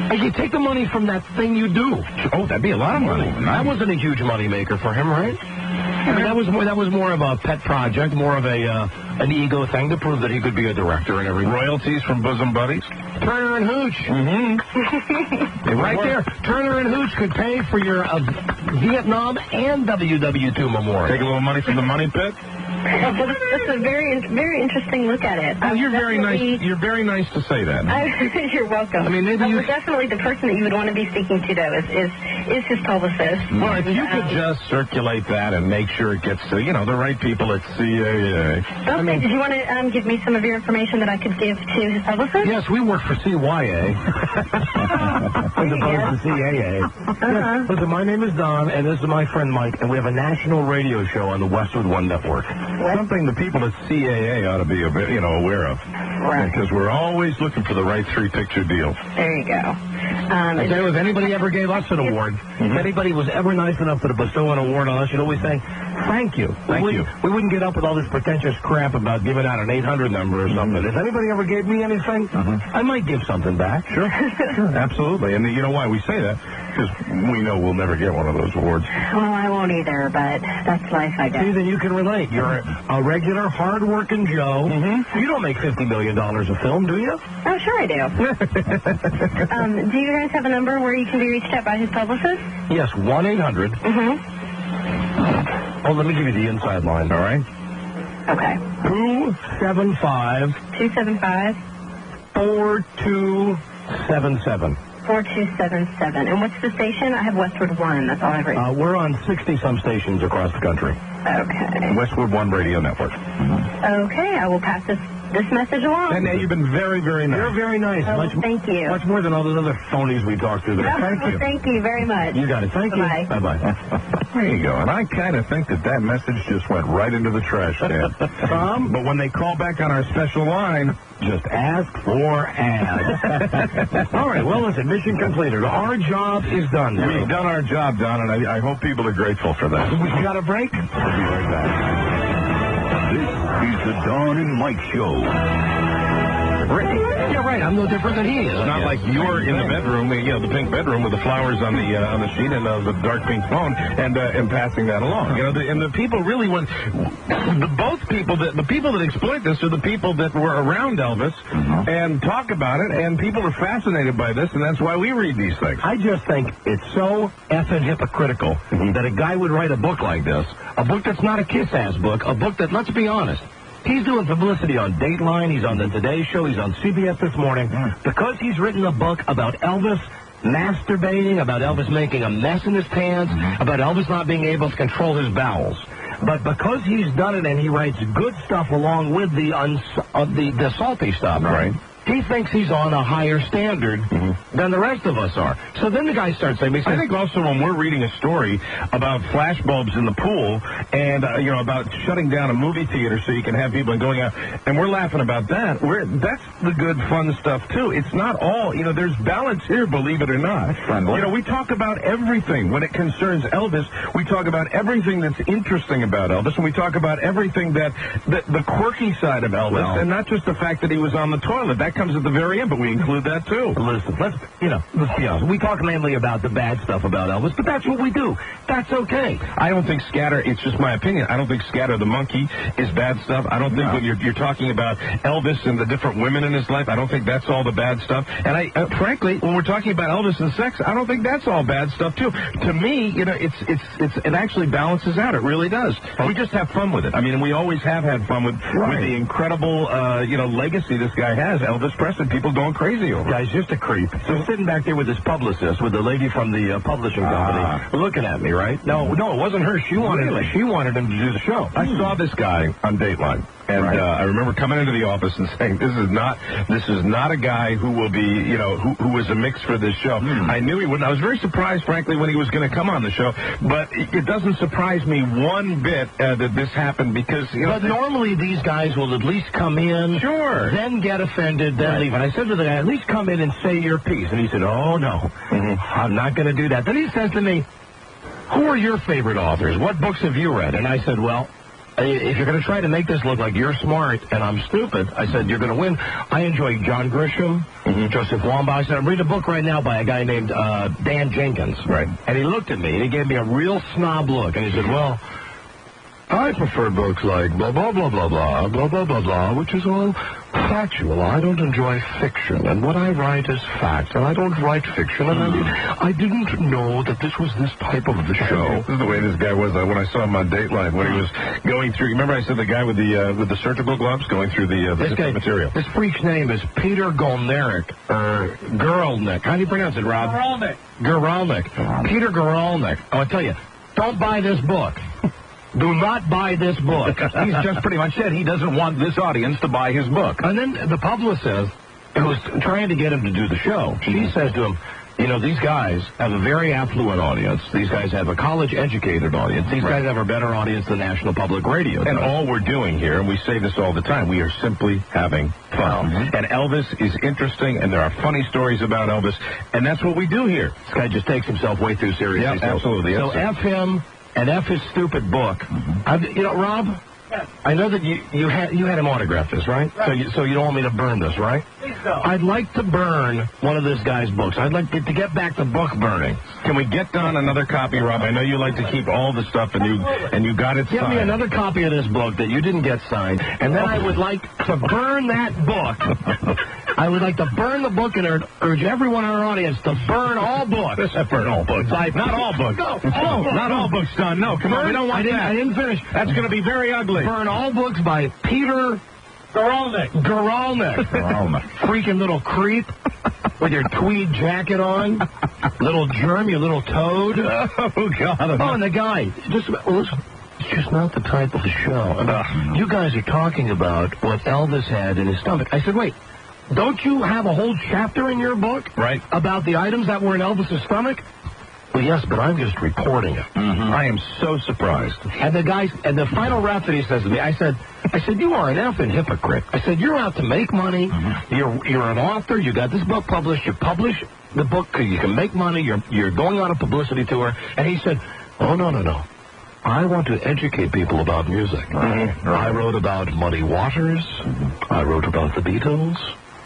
And you take the money from that thing you do. Oh, that'd be a lot of money. That wasn't a huge money maker for him, right? I mean, that was more of a pet project, more of an ego thing to prove that he could be a director and everything. Royalties from bosom buddies? Turner and Hooch. Mm-hmm. Right there. Turner and Hooch could pay for your Vietnam and WW2 memorial. Take a little money from the money pit? Well, that's a very, very interesting look at it. Oh, you're very nice. You're very nice to say that. You're welcome. I mean, maybe definitely the person that you would want to be speaking to, though, is his publicist. Well, if you could just circulate that and make sure it gets to, the right people at CAA. Okay, did you want to give me some of your information that I could give to his publicist? Yes, we work for CYA. As opposed to CAA. Yes, listen, my name is Don, and this is my friend Mike, and we have a national radio show on the Westwood One Network. Something the people at CAA ought to be, aware of. Right. Because we're always looking for the right three-picture deal. There you go. I tell you, if anybody ever gave us an award, if anybody was ever nice enough to bestow an award on us, you'd always say, thank you. Thank you. We wouldn't get up with all this pretentious crap about giving out an 800 number or something. If anybody ever gave me anything, I might give something back. Sure, absolutely. And you know why we say that? Because we know we'll never get one of those awards. Well, I won't either, but that's life, I guess. See, then you can relate. You're a regular, hard-working Joe. You don't make $50 million a film, do you? Oh, sure I do. Do you guys have a number where you can be reached at by his publicist? Yes, 1-800. Oh, let me give you the inside line, all right? Okay. 275. 4277. 4277. And what's the station? I have Westwood One. That's all I've written. We're on 60-some stations across the country. Okay. Westwood One Radio Network. Okay, I will pass this message along. And you've been very, very nice. You're very nice. Oh, thank you. Much more than all those other phonies we talked to there. Thank you. Thank you very much. You got it. Thank you. Bye-bye. Bye-bye. There you go. And I kind of think that message just went right into the trash can. Tom? But when they call back on our special line, just ask for ads. All right, well, listen, mission completed. Our job is done. We've done our job, Don, and I hope people are grateful for that. We got a break? We'll be right back. This is the Don and Mike Show. Yeah, right. I'm no different than he is. Not like you're in the bedroom, the pink bedroom with the flowers on the sheet and the dark pink phone, and passing that along. And the people really want the people that exploit this are the people that were around Elvis and talk about it, and people are fascinated by this, and that's why we read these things. I just think it's so effing hypocritical that a guy would write a book like this, a book that's not a kiss-ass book, a book that, let's be honest, he's doing publicity on Dateline, he's on the Today Show, he's on CBS This Morning, because he's written a book about Elvis masturbating, about Elvis making a mess in his pants, about Elvis not being able to control his bowels. But because he's done it and he writes good stuff along with the salty stuff, right? He thinks he's on a higher standard than the rest of us are. So then the guy starts saying, I think also when we're reading a story about flashbulbs in the pool and, about shutting down a movie theater so you can have people going out, and we're laughing about that, that's the good, fun stuff, too. It's not all, there's balance here, believe it or not. We talk about everything. When it concerns Elvis, we talk about everything that's interesting about Elvis, and we talk about everything the quirky side of Elvis, and not just the fact that he was on the toilet. That comes at the very end, but we include that too. Listen, let's be honest. We talk mainly about the bad stuff about Elvis, but that's what we do. That's okay. I don't think Scatter, it's just my opinion, I don't think Scatter the Monkey is bad stuff. I don't think when you're talking about Elvis and the different women in his life, I don't think that's all the bad stuff. And frankly, when we're talking about Elvis and sex, I don't think that's all bad stuff too. To me, it actually balances out. It really does. We just have fun with it. I mean, we always have had fun with the incredible, legacy this guy has. Elvis Presley, people going crazy over. Guy's just a creep. So sitting back there with his publicist, with the lady from the publishing company, looking at me, right? No, it wasn't her. She wanted him to do the show. I saw this guy on Dateline. And I remember coming into the office and saying, "This is not a guy who will be, who was a mix for this show." I knew he wouldn't. I was very surprised, frankly, when he was going to come on the show. But it doesn't surprise me one bit that this happened because, But normally these guys will at least come in, then get offended, then leave. And I said to the guy, "At least come in and say your piece." And he said, "Oh no, I'm not going to do that." Then he says to me, "Who are your favorite authors? What books have you read?" And I said, "Well, if you're going to try to make this look like you're smart and I'm stupid, I said, you're going to win. I enjoy John Grisham, Joseph Wambaugh. I said, I'm reading a book right now by a guy named Dan Jenkins. Right. And he looked at me, and he gave me a real snob look. And he said, well, I prefer books like blah, blah, blah, blah, blah, blah, blah, blah, blah, which is all factual. I don't enjoy fiction, and what I write is fact, and I don't write fiction, and I didn't know that this was this type of the show. This is the way this guy was when I saw him on Dateline, when he was going through, remember I said the guy with the surgical gloves going through the material? This freak's name is Peter Golnick, or Geralnick. How do you pronounce it, Rob? Geralnick. Peter Geralnick. Oh, I tell you, don't buy this book. Do not buy this book. He's just pretty much said he doesn't want this audience to buy his book. And then the publicist says, who's trying to get him to do the show, she says to him, you know, these guys have a very affluent audience. These guys have a college-educated audience. These guys have a better audience than National Public Radio. And all we're doing here, and we say this all the time, we are simply having fun. And Elvis is interesting, and there are funny stories about Elvis, and that's what we do here. This guy just takes himself way too seriously. Yeah, absolutely. So F him. And F his stupid book. You know, Rob, I know that you had him autograph this, right? So you don't want me to burn this, right? I'd like to burn one of this guy's books. I'd like to get back the book burning. Can we get Don another copy, Rob? I know you like to keep all the stuff, and you got it signed. Get me another copy of this book that you didn't get signed, and then I would like to burn that book. I would like to burn the book and urge everyone in our audience to burn all books. Burn all books. Not all books. No, not all books, Don. No, come on. We don't want that. I didn't finish. That's going to be very ugly. Burn all books by Peter Geralnick. Freaking little creep with your tweed jacket on. Little germ, you little toad. Oh, God. Oh, and the guy. Listen. It's just not the type of the show. You guys are talking about what Elvis had in his stomach. I said, wait. Don't you have a whole chapter in your book about the items that were in Elvis's stomach? Well, yes, but I'm just reporting it. I am so surprised. And the final rap that he says to me, I said, you are an effing hypocrite. I said, you're out to make money. You're an author. You got this book published. You publish the book because you can make money. You're going on a publicity tour. And he said, oh, no. I want to educate people about music. I wrote about Muddy Waters. I wrote about the Beatles.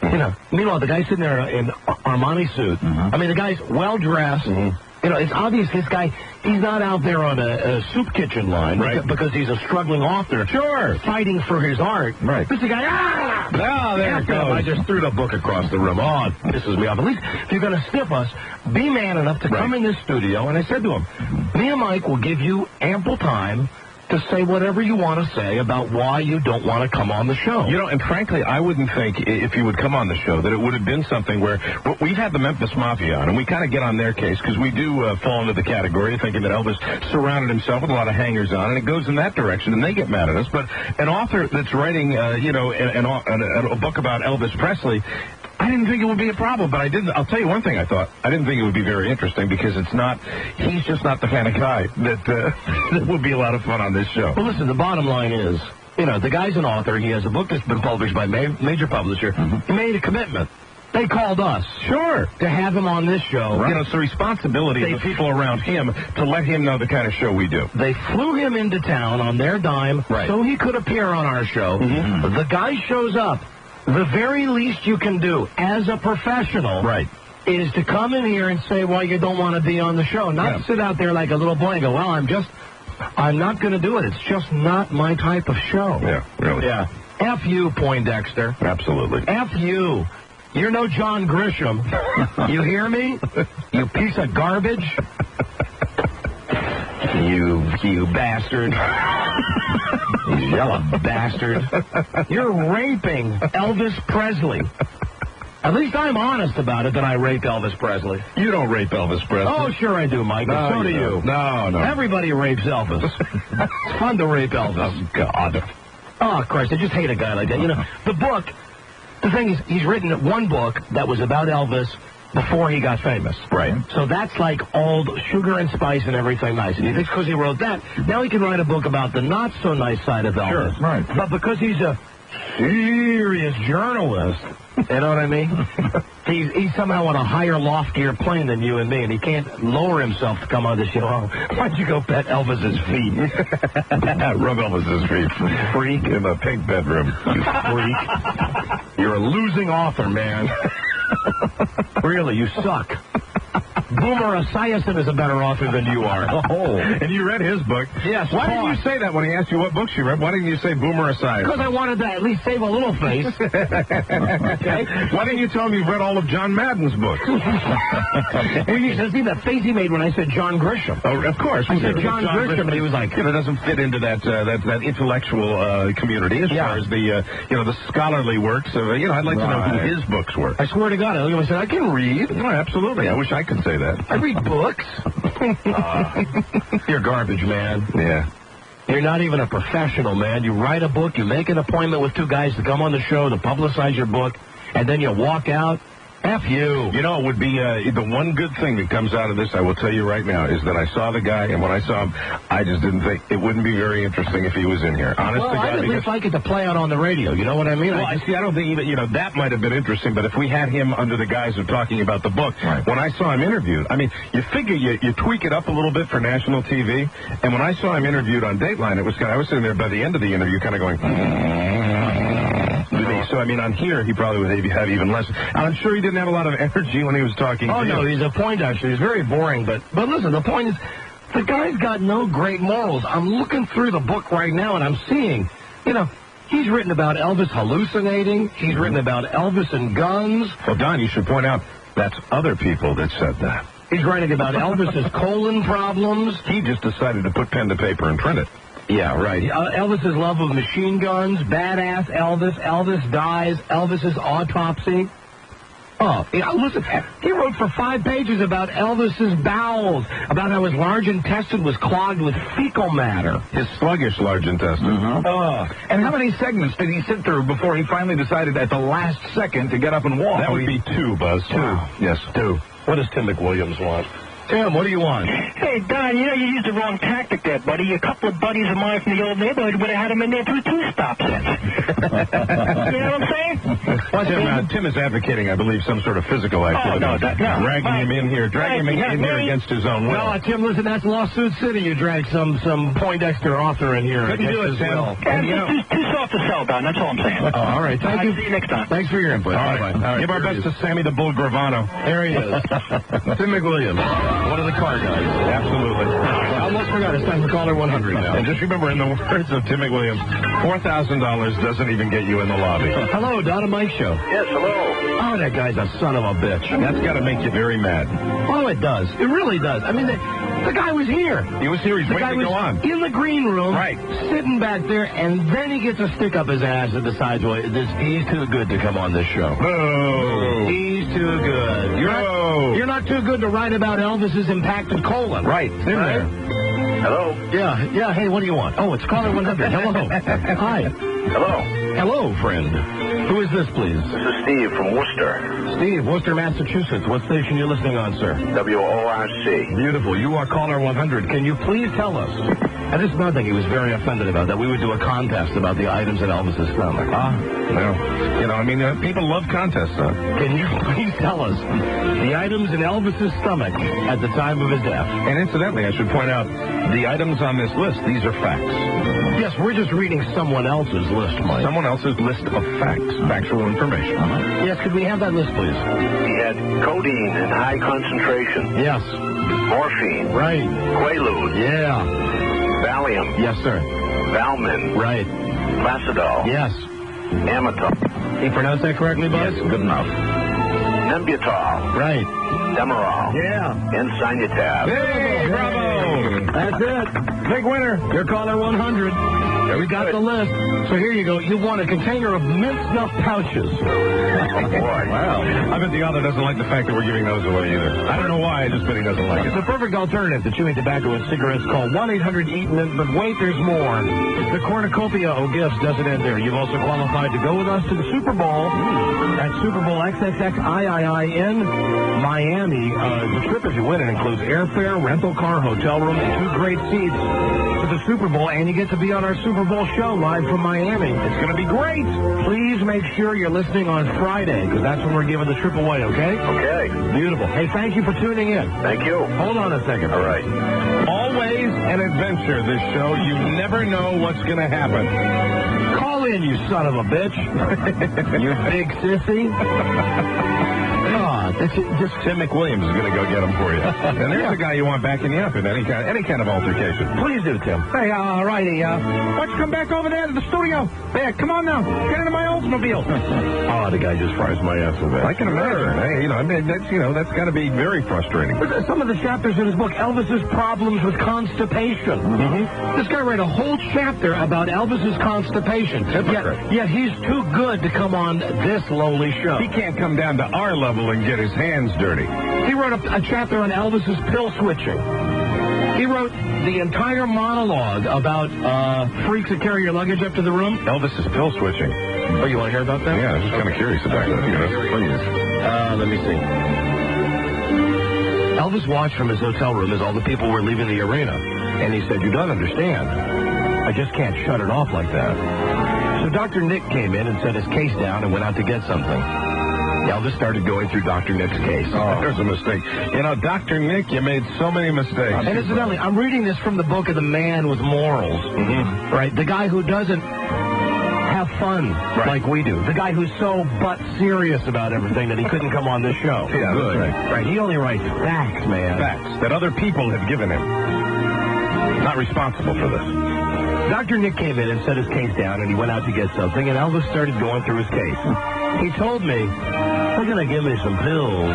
You know, meanwhile, the guy's sitting there in Armani suit. I mean, the guy's well-dressed. You know, it's obvious this guy, he's not out there on a soup kitchen line because he's a struggling author. Sure. Fighting for his art. Right. This is the guy, Oh, there it goes. I just threw the book across the room. Oh, it pisses me off. At least if you're going to stiff us, be man enough to come in this studio. And I said to him, me and Mike will give you ample time to say whatever you want to say about why you don't want to come on the show. You know, and frankly, I wouldn't think if you would come on the show that it would have been something where we've had the Memphis Mafia on, and we kind of get on their case because we do fall into the category of thinking that Elvis surrounded himself with a lot of hangers-on, and it goes in that direction, and they get mad at us. But an author that's writing, a book about Elvis Presley, I didn't think it would be a problem, but I'll tell you one thing I thought. I didn't think it would be very interesting because he's just not the kind of guy that would be a lot of fun on this show. Well, listen, the bottom line is, you know, the guy's an author. He has a book that's been published by a major publisher. He made a commitment. They called us. Sure. To have him on this show. Right. You know, it's the responsibility of the people around him to let him know the kind of show we do. They flew him into town on their dime so he could appear on our show. The guy shows up. The very least you can do as a professional is to come in here and say why you don't want to be on the show. Not sit out there like a little boy and go, well, I'm not going to do it. It's just not my type of show. Yeah, really. Yeah. F you, Poindexter. Absolutely. F you. You're no John Grisham. You hear me? You piece of garbage. You bastard. You yellow bastard. You're raping Elvis Presley. At least I'm honest about it that I raped Elvis Presley. You don't rape Elvis Presley. Oh, sure I do, Mike. No, so do you. No. Everybody rapes Elvis. It's fun to rape Elvis. Oh, God. Oh, Christ, I just hate a guy like that. You know, the book, the thing is, he's written one book that was about Elvis before he got famous. Right. So that's like old sugar and spice and everything nice. And he thinks because he wrote that, now he can write a book about the not-so-nice side of Elvis. Sure, right. But because he's a serious journalist. You know what I mean? He's somehow on a higher, loftier plane than you and me, and he can't lower himself to come on the show. Oh, why'd you go pet Elvis's feet? Rub Elvis's feet. Freak in the pink bedroom. You freak. You're a losing author, man. Really, you suck. Boomer Esiason is a better author than you are. Oh, and you read his book. Yes. Why didn't you say that when he asked you what books you read? Why didn't you say Boomer Esiason? Because I wanted to at least save a little face. Okay. Why didn't you tell him you've read all of John Madden's books? Well, you should see the face he made when I said John Grisham. Oh, of course. I said John Grisham, and he was like, it doesn't fit into that intellectual community as far as the the scholarly works of I'd like to know who his books were. I swear to God, I said I can read. No, absolutely. I wish I could say that. I read books. You're garbage, man. Yeah. You're not even a professional, man. You write a book, you make an appointment with two guys to come on the show to publicize your book, and then you walk out. F you. You know, it would be the one good thing that comes out of this, I will tell you right now, is that I saw the guy, and when I saw him, I just didn't think it wouldn't be very interesting if he was in here. Honest to God. I'd at least like it to play out on the radio. You know what I mean? Well, I don't think even, that might have been interesting, but if we had him under the guise of talking about the book, when I saw him interviewed, I mean, you figure you tweak it up a little bit for national TV, and when I saw him interviewed on Dateline, it was I was sitting there by the end of the interview kind of going, so, I mean, on here, he probably would have even less. And I'm sure he didn't have a lot of energy when he was talking. Oh, no, he's a Poindexter. He's very boring. But listen, the point is, the guy's got no great morals. I'm looking through the book right now, and I'm seeing, he's written about Elvis hallucinating. He's written about Elvis and guns. Well, Don, you should point out that's other people that said that. He's writing about Elvis's colon problems. He just decided to put pen to paper and print it. Yeah, right. Elvis's love of machine guns, badass Elvis, Elvis dies, Elvis's autopsy. Oh, listen, he wrote for 5 pages about Elvis's bowels, about how his large intestine was clogged with fecal matter. His sluggish large intestine. And how many segments did he sit through before he finally decided at the last second to get up and walk? That would be 2, Buzz. 2. Wow. Yes, 2. What does Tim McWilliams want? Tim, what do you want? Hey, Don, you used the wrong tactic there, buddy. A couple of buddies of mine from the old neighborhood would have had him in there through 2 stops. You know what I'm saying? Well, Tim is advocating, I believe, some sort of physical activity. No. Dragging him in here against his own will. No, Tim, listen, that's Lawsuit City. You dragged some Poindexter author in here. Couldn't do it, Tim. Too soft to sell, Don. That's all I'm saying. Oh, all right. Thank you. See you next time. Thanks for your input. All right. Give our best to Sammy the Bull Gravano. There he is. Tim McWilliams. One of the car guys. Absolutely. I almost forgot. It's time for caller 100 now. And just remember, in the words of Tim McWilliams, $4,000 doesn't even get you in the lobby. Hello, Don and Mike Show. Yes, hello. Oh, that guy's a son of a bitch. That's got to make you very mad. Oh, it does. It really does. I mean, the guy was here. He was here. He's waiting to go on. In the green room, right, sitting back there, and then he gets a stick up his ass and decides, well, he's too good to come on this show. Boo. He's too good. You're not too good to write about Elvis's impacted colon. Right. In there. Hello? Yeah. Hey, what do you want? Oh, it's caller 100. Hello. Hi. Hello? Hello, friend. Who is this, please? This is Steve from Worcester. Steve, Worcester, Massachusetts. What station are you listening on, sir? WORC. Beautiful. You are caller 100. Can you please tell us? And this is another thing he was very offended about, that we would do a contest about the items in Elvis's stomach. Well, people love contests, huh? Can you please tell us the items in Elvis's stomach at the time of his death? And incidentally, I should point out, the items on this list, these are facts. Yes, we're just reading someone else's list, Mike. Someone else's list of facts, factual information. Yes, could we have that list, please? He had codeine in high concentration. Yes. Morphine. Right. Quaalude. Yeah. Valium. Yes, sir. Valmin. Right. Placidol. Yes. Amatol. You pronounced that correctly, Buzz? Yes, good enough. Nembutal. Right. Demerol. Yeah. Insignitab. Hey, bravo! That's it. Big winner. You're caller 100. We got the list. So here you go. You want a container of mint snuff pouches. Oh, boy. Wow. I bet the author doesn't like the fact that we're giving those away either. I don't know why, I just bet he doesn't like it. It's a perfect alternative to chewing tobacco and cigarettes. Call 1-800-EAT-MINT, but wait, there's more. The cornucopia of gifts doesn't end there. You've also qualified to go with us to the Super Bowl at Super Bowl XXX-XIX in Miami. The trip, if you win, it includes airfare, rental car, hotel room, and 2 great seats. So the Super Bowl, and you get to be on our Super Bowl show live from Miami. It's going to be great. Please make sure you're listening on Friday, because that's when we're giving the trip away, okay? Okay. Beautiful. Hey, thank you for tuning in. Thank you. Hold on a second. All right. Always an adventure, this show. You never know what's going to happen. Call in, you son of a bitch. You big sissy. Just Tim McWilliams is going to go get them for you. And there's a guy you want backing you up in any kind of altercation. Please do, Tim. Hey, righty, why don't you come back over there to the studio? There, come on now. Get into my Oldsmobile. Oh, the guy just fries my ass with that. I can imagine. Hey, that's got to be very frustrating. Some of the chapters in his book, Elvis's problems with constipation. Mm-hmm. This guy read a whole chapter about Elvis's constipation. Yet he's too good to come on this lowly show. He can't come down to our level and get his hands dirty. He wrote a chapter on Elvis's pill switching. He wrote the entire monologue about freaks that carry your luggage up to the room. Elvis's pill switching. Oh, you want to hear about that? Yeah, I was just kind of curious about that. Please. Let me see. Elvis watched from his hotel room as all the people were leaving the arena, and he said, "You don't understand. I just can't shut it off like that." So Dr. Nick came in and set his case down and went out to get something. Elvis started going through Dr. Nick's case. Oh, there's a mistake. Dr. Nick, you made so many mistakes. And incidentally, I'm reading this from the book of the man with morals. Mm-hmm. Right? The guy who doesn't have fun like we do. The guy who's so butt serious about everything that he couldn't come on this show. Yeah, good. Right. He only writes facts, man. Facts that other people have given him. Not responsible for this. Dr. Nick came in and set his case down, and he went out to get something, and Elvis started going through his case. He told me, "They're going to give me some pills.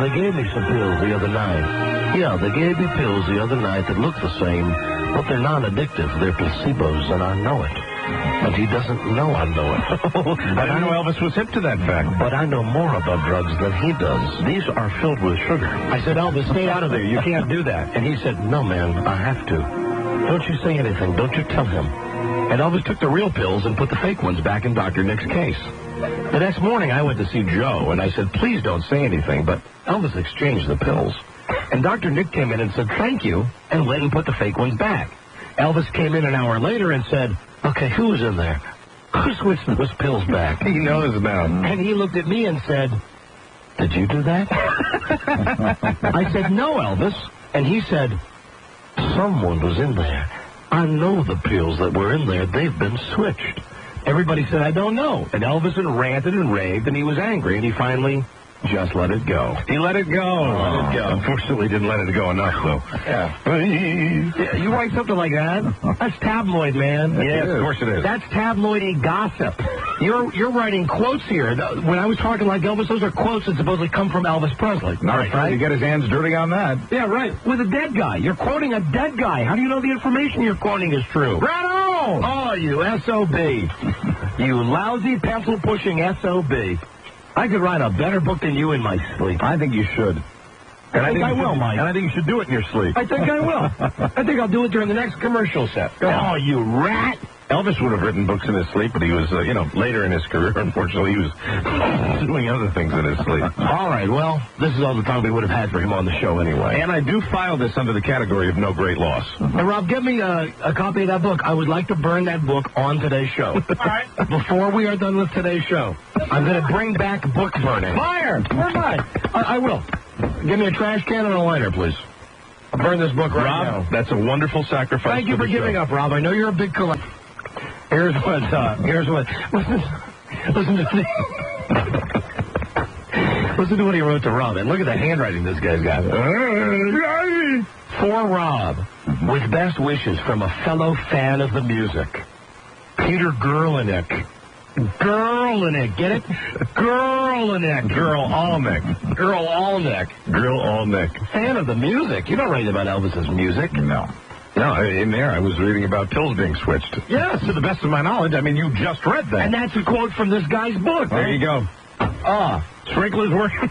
They gave me some pills the other night. Yeah, they gave me pills the other night that look the same, but they're non-addictive. They're placebos, and I know it. But he doesn't know I know it." I didn't know Elvis was hip to that fact. But I know more about drugs than he does. These are filled with sugar. I said, "Elvis, stay out of there. You can't do that." And he said, "No, man, I have to. Don't you say anything. Don't you tell him." And Elvis took the real pills and put the fake ones back in Dr. Nick's case. The next morning, I went to see Joe, and I said, "Please don't say anything," but Elvis exchanged the pills. And Dr. Nick came in and said, "Thank you," and went and put the fake ones back. Elvis came in an hour later and said, "Okay, who was in there? Who switched those pills back?" He knows now. And he looked at me and said, "Did you do that?" I said, "No, Elvis." And he said, "Someone was in there. I know the pills that were in there. They've been switched." Everybody said, "I don't know." And Elvis ranted and raved, and he was angry, and he finally just let it go. He let it go. Let it go. Unfortunately, didn't let it go enough, though. Yeah. You write something like that? That's tabloid, man. Yes, of course it is. That's tabloidy gossip. You're writing quotes here. When I was talking like Elvis, those are quotes that supposedly come from Elvis Presley. Right. You get his hands dirty on that. Yeah, right. With a dead guy. You're quoting a dead guy. How do you know the information you're quoting is true? Right on! Oh, you S.O.B. You lousy pencil-pushing S.O.B. I could write a better book than you in my sleep. I think you should. I think I will, Mike. And I think you should do it in your sleep. I think I will. I think I'll do it during the next commercial set. Oh, you rat! Elvis would have written books in his sleep, but he was, later in his career, unfortunately, he was doing other things in his sleep. All right, well, this is all the time we would have had for him on the show anyway. And I do file this under the category of no great loss. Hey, Rob, give me a copy of that book. I would like to burn that book on today's show. All right. Before we are done with today's show, I'm going to bring back book burning. Fire! Where am I? I will. Give me a trash can and a lighter, please. I'll burn this book right now. Rob, that's a wonderful sacrifice. Thank you for giving up, Rob. I know you're a big collector. Here's what, listen to what he wrote to Rob, and look at the handwriting this guy's got. For Rob, with best wishes from a fellow fan of the music, Peter Gerlinick. Gerlinick, get it? Gerlinick. Girl Allnick. Girl Allnick. Girl Allnick. Fan of the music. You don't write about Elvis's music. No. No, in there I was reading about pills being switched. Yes. To the best of my knowledge, I mean, you just read that. And that's a quote from this guy's book. There you go. Sprinklers working.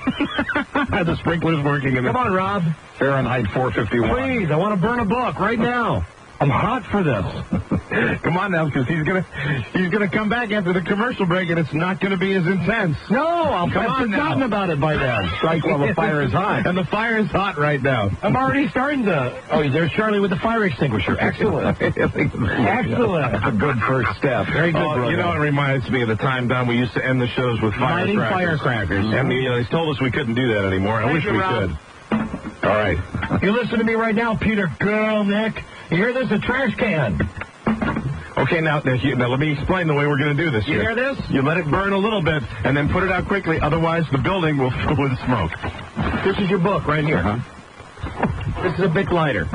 The sprinklers working. Come on, Rob. Fahrenheit 451. Please, I want to burn a book right now. I'm hot for this. Come on now, because he's gonna come back after the commercial break, and it's not gonna be as intense. No, I've forgotten about it by then. Strike while the fire is hot. And the fire is hot right now. I'm already starting to... Oh, there's Charlie with the fire extinguisher. Excellent. Excellent. That's a good first step. Very good, brother. You know, it reminds me of the time, Don, we used to end the shows with lighting firecrackers. And they told us we couldn't do that anymore. I wish we could. All right. You listen to me right now, Peter Girlnick. You hear this? A trash can. Okay, now let me explain the way we're going to do this. You hear this? You let it burn a little bit, and then put it out quickly. Otherwise, the building will fill with smoke. This is your book right here. This is a big lighter.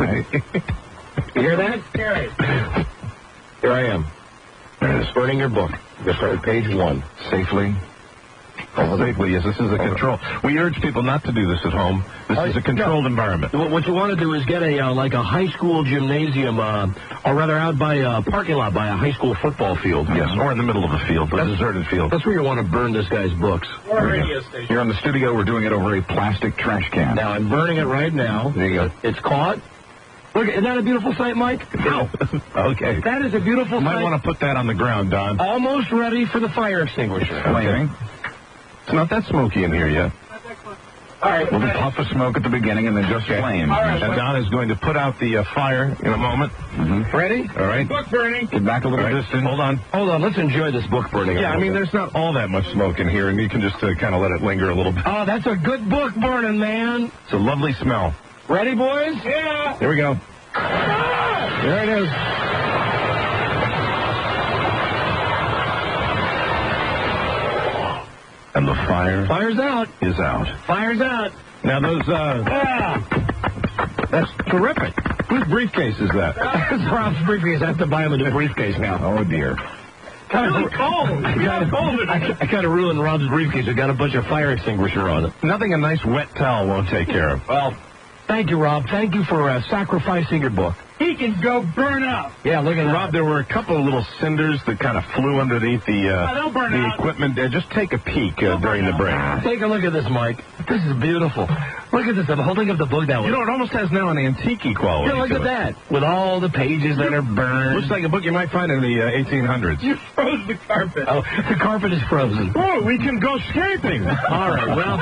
You hear that? Here I am. It's burning your book. You start at page 1. Safely. Safely, yes. This is a control. We urge people not to do this at home. This is a controlled environment. What you want to do is get like a high school gymnasium, or rather out by a parking lot by a high school football field. Yes, or in the middle of a field, a deserted field. That's where you want to burn this guy's books. Or a radio station. Here in the studio, we're doing it over a plastic trash can. Now, I'm burning it right now. There you go. It's caught. Look, isn't that a beautiful sight, Mike? Ow. Okay. That is a beautiful sight. You might want to put that on the ground, Don. Almost ready for the fire extinguisher. Okay. It's not that smoky in here yet. All right. We'll puff of smoke at the beginning and then just flame. Right. And Don is going to put out the fire in a moment. Ready? All right. Book burning. Get back a little distance. Hold on. Hold on. Let's enjoy this book burning. Yeah, I mean, there's not all that much smoke in here, and you can just kind of let it linger a little bit. Oh, that's a good book burning, man. It's a lovely smell. Ready, boys? Yeah. Here we go. There it is. And the Fire's out. is out. Fire's out. Now those, that's terrific. Whose briefcase is that? That's Rob's briefcase. I have to buy him a new briefcase now. Oh, dear. Really cold. I kind of ruined Rob's briefcase. It got a bunch of fire extinguisher on it. Nothing a nice wet towel won't take care of. Well, thank you, Rob. Thank you for sacrificing your book. He can go burn up. Yeah, look at that. Rob, there were a couple of little cinders that kind of flew underneath the equipment. Just take a peek during the break. Take a look at this, Mike. This is beautiful. Look at this. I'm holding up the book that way. You know, it almost has now an antique quality. Yeah, look at that. With all the pages that are burned. Looks like a book you might find in the 1800s. You froze the carpet. Oh, the carpet is frozen. Oh, we can go skating. All right, well.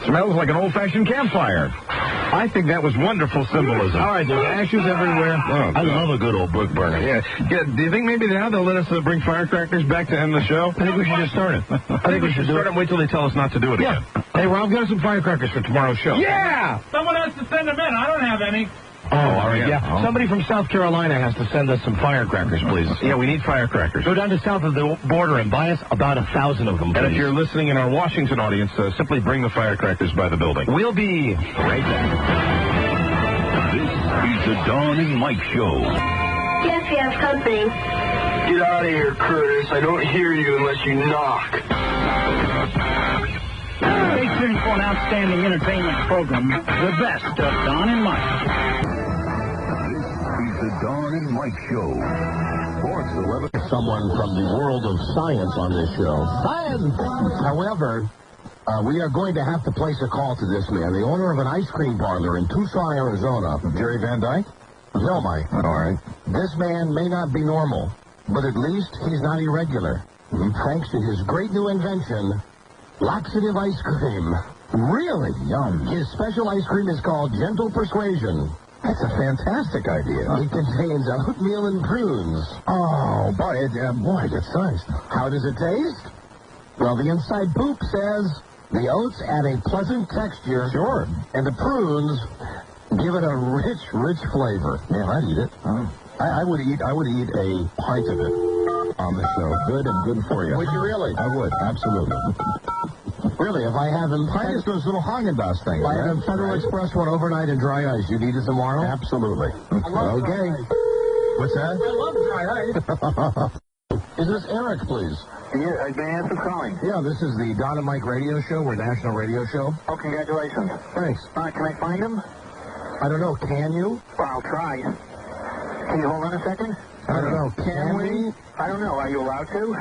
Smells like an old-fashioned campfire. I think that was wonderful symbolism. All right, there's ashes everywhere. Oh, I love a good old book burning. Yeah. Do you think maybe now they'll let us bring firecrackers back to end the show? I think we should just start it. I think we should start it and wait till they tell us not to do it again. Hey, Rob, got some firecrackers for tomorrow's show. Yeah! Someone has to send them in. I don't have any. Oh, all right, yeah. Somebody from South Carolina has to send us some firecrackers, please. Yeah, we need firecrackers. Go down to south of the border and buy us about 1,000 of them, please. And if you're listening in our Washington audience, simply bring the firecrackers by the building. We'll be right back. This is the Dawn and Mike Show. Yes, company. Get out of here, Curtis. I don't hear you unless you knock. Stay tuned for an outstanding entertainment program. The best of Dawn and Mike. This is the Dawn and Mike Show. Sports 11. Someone from the world of science on this show. Science! However, we are going to have to place a call to this man, the owner of an ice cream parlor in Tucson, Arizona. Jerry Van Dyke? No, Mike. All right. This man may not be normal, but at least he's not irregular. Thanks to his great new invention, Laxative ice cream. Really? Yum. His special ice cream is called Gentle Persuasion. That's a fantastic idea. It contains oatmeal and prunes. Oh, boy, that's nice. How does it taste? Well, the inside poop says the oats add a pleasant texture. Sure. And the prunes give it a rich, rich flavor. Yeah, I'd eat it. I would eat a pint of it on the show. Good and good for you. Would you really? I would, absolutely. Really, if I have him... Pint is those little Haagen-Dazs things. If I have him Federal Express one overnight in dry ice, you'd eat it tomorrow? Absolutely. Okay. What's that? I love dry ice. Is this Eric, please? Yeah, may I answer calling? Yeah, this is the Don and Mike radio show. We're a national radio show. Oh, congratulations. Thanks. Can I find him? I don't know. Can you? Well, I'll try. Can you hold on a second? I don't know. Can we? I don't know. Are you allowed to?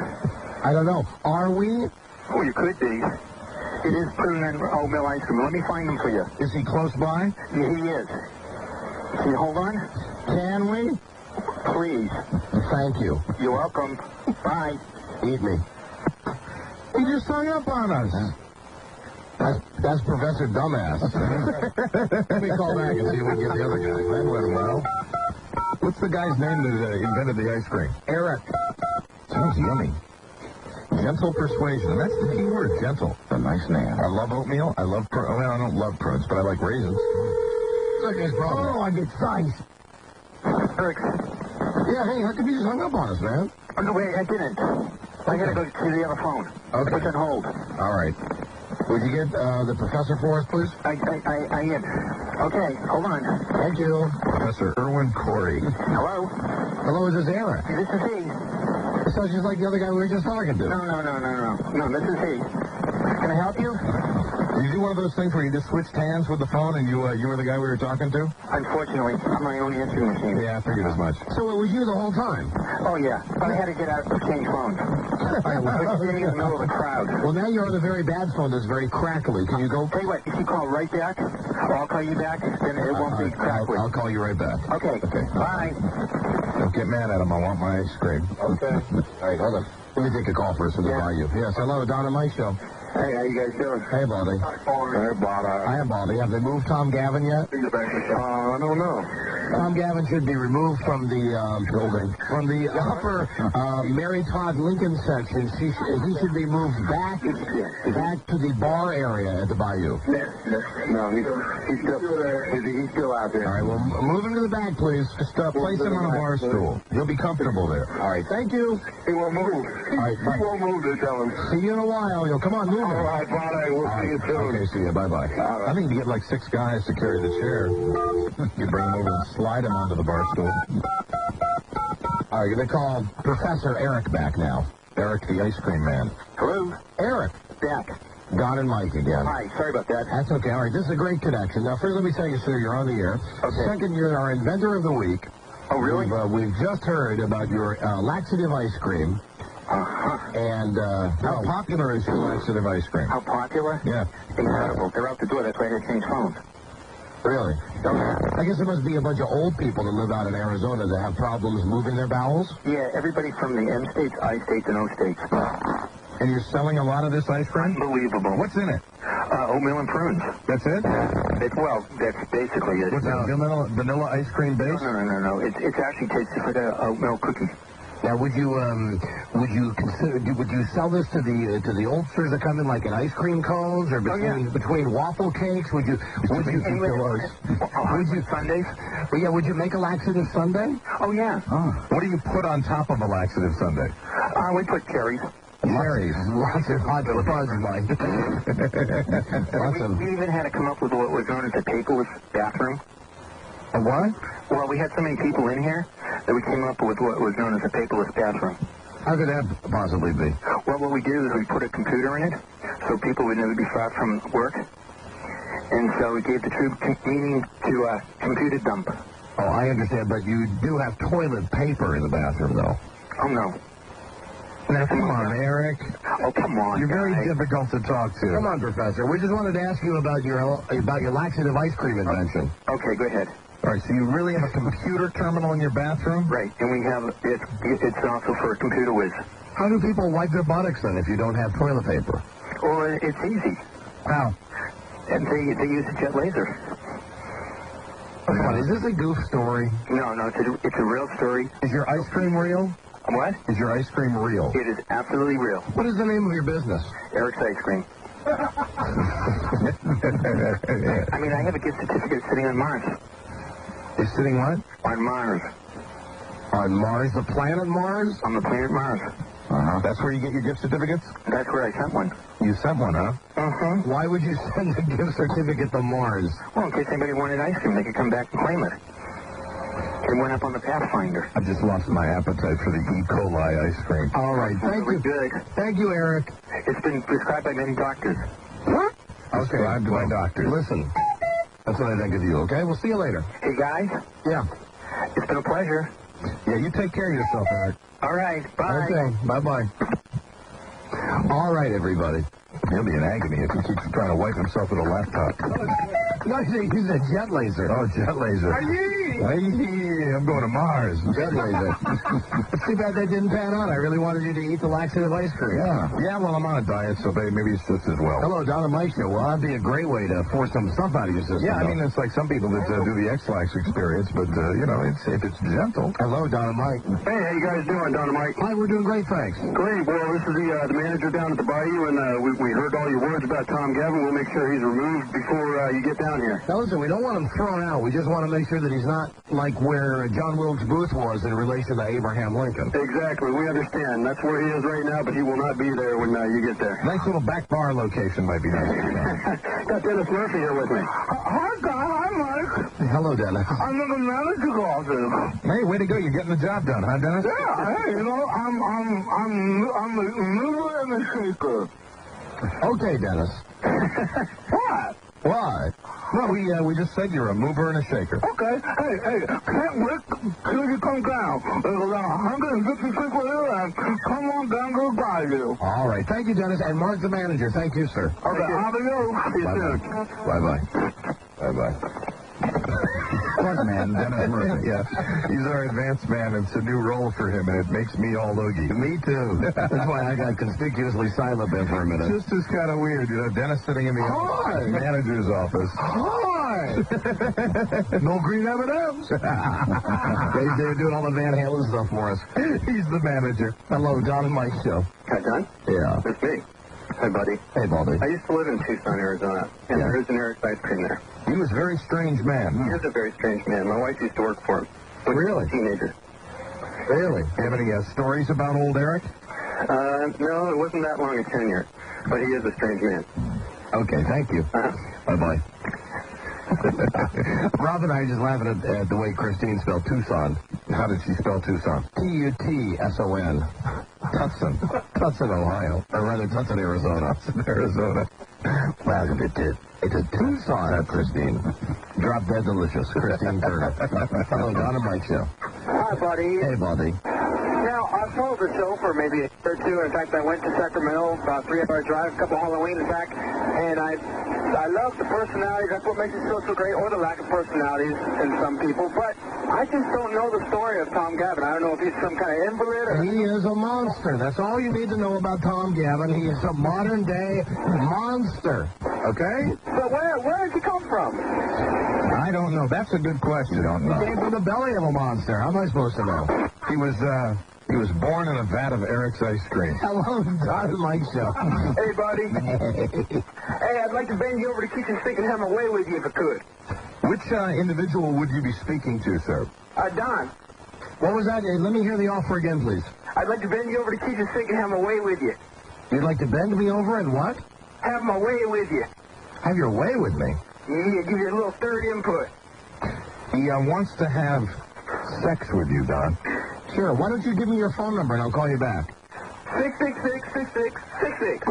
I don't know. Are we? Oh, you could be. It is prune and oatmeal ice cream. Let me find him for you. Is he close by? Yeah, he is. Can you hold on? Can we? Please. Thank you. You're welcome. Bye. Eat me. He just hung up on us. That's Professor Dumbass. Let me call back and see if we can get the other guy. That went well. What's the guy's name that invented the ice cream? Eric. Sounds yummy. Gentle persuasion. That's the key word, gentle. A nice name. I love oatmeal. I love well, I don't love prunes, but I like raisins. That guy's problem. Oh, I get size. Eric. Yeah, hey, how come you just hung up on us, man? Oh, no, wait, I didn't. I gotta go to the other phone. Okay. Put on hold. All right. Would you get the professor for us, please? I am. Okay, hold on. Thank you. Professor Irwin Corey. Hello? Hello, is this Eric? This is he. It sounds just like the other guy we were just talking to. No, this is he. Can I help you? Did you do one of those things where you just switched hands with the phone and you were the guy we were talking to? Unfortunately, I'm my own answering machine. Yeah, I figured as much. So it was you the whole time? Oh, yeah. But I had to get out and change phones. I was sitting in the middle of a crowd. Well, now you're on a very bad phone that's very crackly. Can you go? Tell you what, if you call right back, or I'll call you back, then it won't be crackly. I'll call you right back. Okay. Bye. Don't get mad at him. I want my ice cream. Okay. All right, hold on. Let me take a call first and then buy you. Yes, hello, Don and Mike Show. Hey, how you guys doing? Hey, Baldy. Hey, Baldy. I am Baldy. Have they moved Tom Gavin yet? I don't know. Tom Gavin should be removed from the building, from the upper Mary Todd Lincoln section. He should be moved back to the bar area at the Bayou. No, he's still out there. All right, well, move him to the back, please. Just place him on a bar stool. He'll be comfortable there. All right, thank you. He won't move. All right, he won't move, they tell him. See you in a while. You'll come on, move him. All right, Baldy, we'll see you soon. Okay, see you. Bye-bye. Right. I think you get like 6 guys to carry the chair. You bring him over and slide him onto the bar stool. All right, they call Professor Eric back now. Eric, the ice cream man. Hello? Eric. Back. Don and Mike again. Hi, sorry about that. That's okay. All right, this is a great connection. Now, first, let me tell you, sir, you're on the air. Okay. Second, you're our inventor of the week. Oh, really? We've just heard about your laxative ice cream. And how popular is your laxative ice cream? How popular? Yeah. Incredible. They're out the door. That's why I had to change phones. Really? I guess there must be a bunch of old people that live out in Arizona that have problems moving their bowels. Yeah, everybody from the M states, I states, and O states. And you're selling a lot of this ice cream? Unbelievable. What's in it? Oatmeal and prunes. That's it? That's basically it. What's that, vanilla ice cream base? No. It actually tastes just like an oatmeal cookie. Now, would you sell this to the oldsters that come in like in ice cream cones or between waffle cakes? Would you Sundays? Well, yeah, would you make a laxative sundae? Oh yeah. What do you put on top of a laxative sundae? We put cherries. Cherries, lots of fuzz, Mike. We even had to come up with what was known as a paperless bathroom. A what? Well, we had so many people in here that we came up with what was known as a paperless bathroom. How could that possibly be? Well, what we did is we put a computer in it, so people would never be far from work. And so we gave the true meaning to computer dump. Oh, I understand, but you do have toilet paper in the bathroom, though. Oh, no. Now, come on, Eric. Oh, come on, You're very difficult to talk to. Come on, Professor. We just wanted to ask you about your laxative ice cream invention. Okay, go ahead. All right, so you really have a computer terminal in your bathroom? Right, and we have it's also for a computer whiz. How do people wipe their buttocks then if you don't have toilet paper? Well, it's easy. How? And they use a jet laser. Oh, come on, is this a goof story? No, it's a real story. Is your ice cream real? What? Is your ice cream real? It is absolutely real. What is the name of your business? Eric's Ice Cream. I mean, I have a gift certificate sitting on Mars. It's sitting what? On Mars. On Mars? The planet Mars? On the planet Mars. That's where you get your gift certificates? That's where I sent one. You sent one, huh? Why would you send a gift certificate to Mars? Well, in case anybody wanted ice cream, they could come back and claim it. It went up on the Pathfinder. I just lost my appetite for the E. coli ice cream. All right, thank you. Good. Thank you, Eric. It's been prescribed by many doctors. What? Okay. Prescribed by doctors. Listen, that's what I think of you, okay? We'll see you later. Hey, guys. Yeah. It's been a pleasure. Yeah, you take care of yourself, Eric. All right, bye. Okay, bye-bye. All right, everybody. He'll be in agony if he keeps trying to wipe himself with a laptop. No, he's a jet laser. Oh, jet laser. Hey, I'm going to Mars. Good reason. It's too bad that didn't pan out. I really wanted you to eat the laxative ice cream. Yeah, well, I'm on a diet, so maybe it's just as well. Hello, Don and Mike Show. Well, that'd be a great way to force some stuff out of your system. Yeah, I mean, it's like some people that do the X-Lax experience, but, you know, if it's gentle. Hello, Don and Mike. Hey, how you guys doing, Don and Mike? Hi, we're doing great, thanks. Great. Well, this is the manager down at the Bayou, and we heard all your words about Tom Gavin. We'll make sure he's removed before you get down here. Now, listen, we don't want him thrown out. We just want to make sure that he's not like where John Wilkes Booth was in relation to Abraham Lincoln. Exactly. We understand. That's where he is right now, but he will not be there when you get there. Nice little back bar location might be nice. Got Dennis Murphy here with me. Hi, Don. Hi, Mike. Hello, Dennis. I'm in the manager's office. Hey, way to go. You're getting the job done, huh, Dennis? Yeah, hey, you know, I'm the mover and the shaker. Okay, Dennis. What? Why? No, we just said you're a mover and a shaker. Okay. Hey, can't wait till you come down. There's around 150 people here, and come on down to the Bayou. All right. Thank you, Dennis. And Mark's the manager. Thank you, sir. Okay, adios. See you soon. Bye-bye. Bye-bye. Front man, Dennis Murphy, yeah. He's our advanced man. It's a new role for him, and it makes me all oogie. Me too. That's why I got conspicuously silent there for a minute. Just as kind of weird, you know, Dennis sitting in the manager's office. Hi! No green M&Ms. They're doing all the Van Halen stuff for us. He's the manager. Hello, Don and Mike Show. Hi, Don. Yeah. It's me. Hi, buddy. Hey, Baldy. I used to live in Tucson, Arizona, and there is an Eric's ice cream there. He was a very strange man. He is a very strange man. My wife used to work for him. Really? A teenager. Really? Do you have any stories about old Eric? No, it wasn't that long a tenure, but he is a strange man. Okay, thank you. Bye-bye. Rob and I are just laughing at the way Christine spelled Tucson. How did she spell Tucson? T-U-T-S-O-N. Tucson. Tucson, Ohio. Or rather, Tucson, Arizona. Arizona. Well, it's a Tucson, Christine. Drop dead delicious. Christine Turner. Hello, Don and Mike Show. Hi, buddy. Hey, buddy. Now, I've followed the show for maybe a year or two. In fact, I went to Sacramento, about a 3-hour drive, a couple Halloween, in fact, and I love the personality. That's what makes the show so great, or the lack of personalities in some people. But I just don't know the story of Tom Gavin. I don't know if he's some kind of invalid or... He is a monster. That's all you need to know about Tom Gavin. He is a modern-day monster. Okay? So where did he come from? I don't know. That's a good question. You don't know. He came from the belly of a monster. How am I supposed to know? He was born in a vat of Eric's ice cream. Hello, Don and Mike Show. Hey, buddy. Hey, I'd like to bend you over the kitchen sink and have him away with you if I could. Which individual would you be speaking to, sir? Don. What was that? Let me hear the offer again, please. I'd like to bend you over the kitchen sink and have him away with you. You'd like to bend me over and what? Have him away with you. Have your way with me? Yeah, give you a little third input. He wants to have sex with you, Don. Sure. Why don't you give me your phone number and I'll call you back? 666-6666.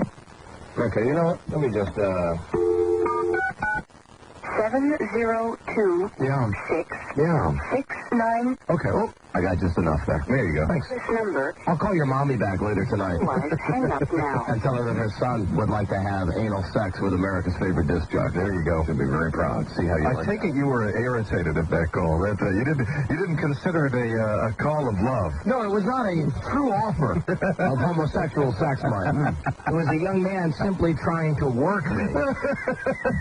Okay, you know what? Let me just, 702 Yeah. 69. Okay, oh, I got just enough there. There you go. Thanks. This number I'll call your mommy back later tonight. hang up now. And tell her that her son would like to have anal sex with America's favorite disc jockey. There you go. She'll be very proud. See how you I like take that. it you were irritated at that call. That you didn't consider it a call of love. No, it was not a true offer of homosexual sex, Mike. It was a young man simply trying to work me.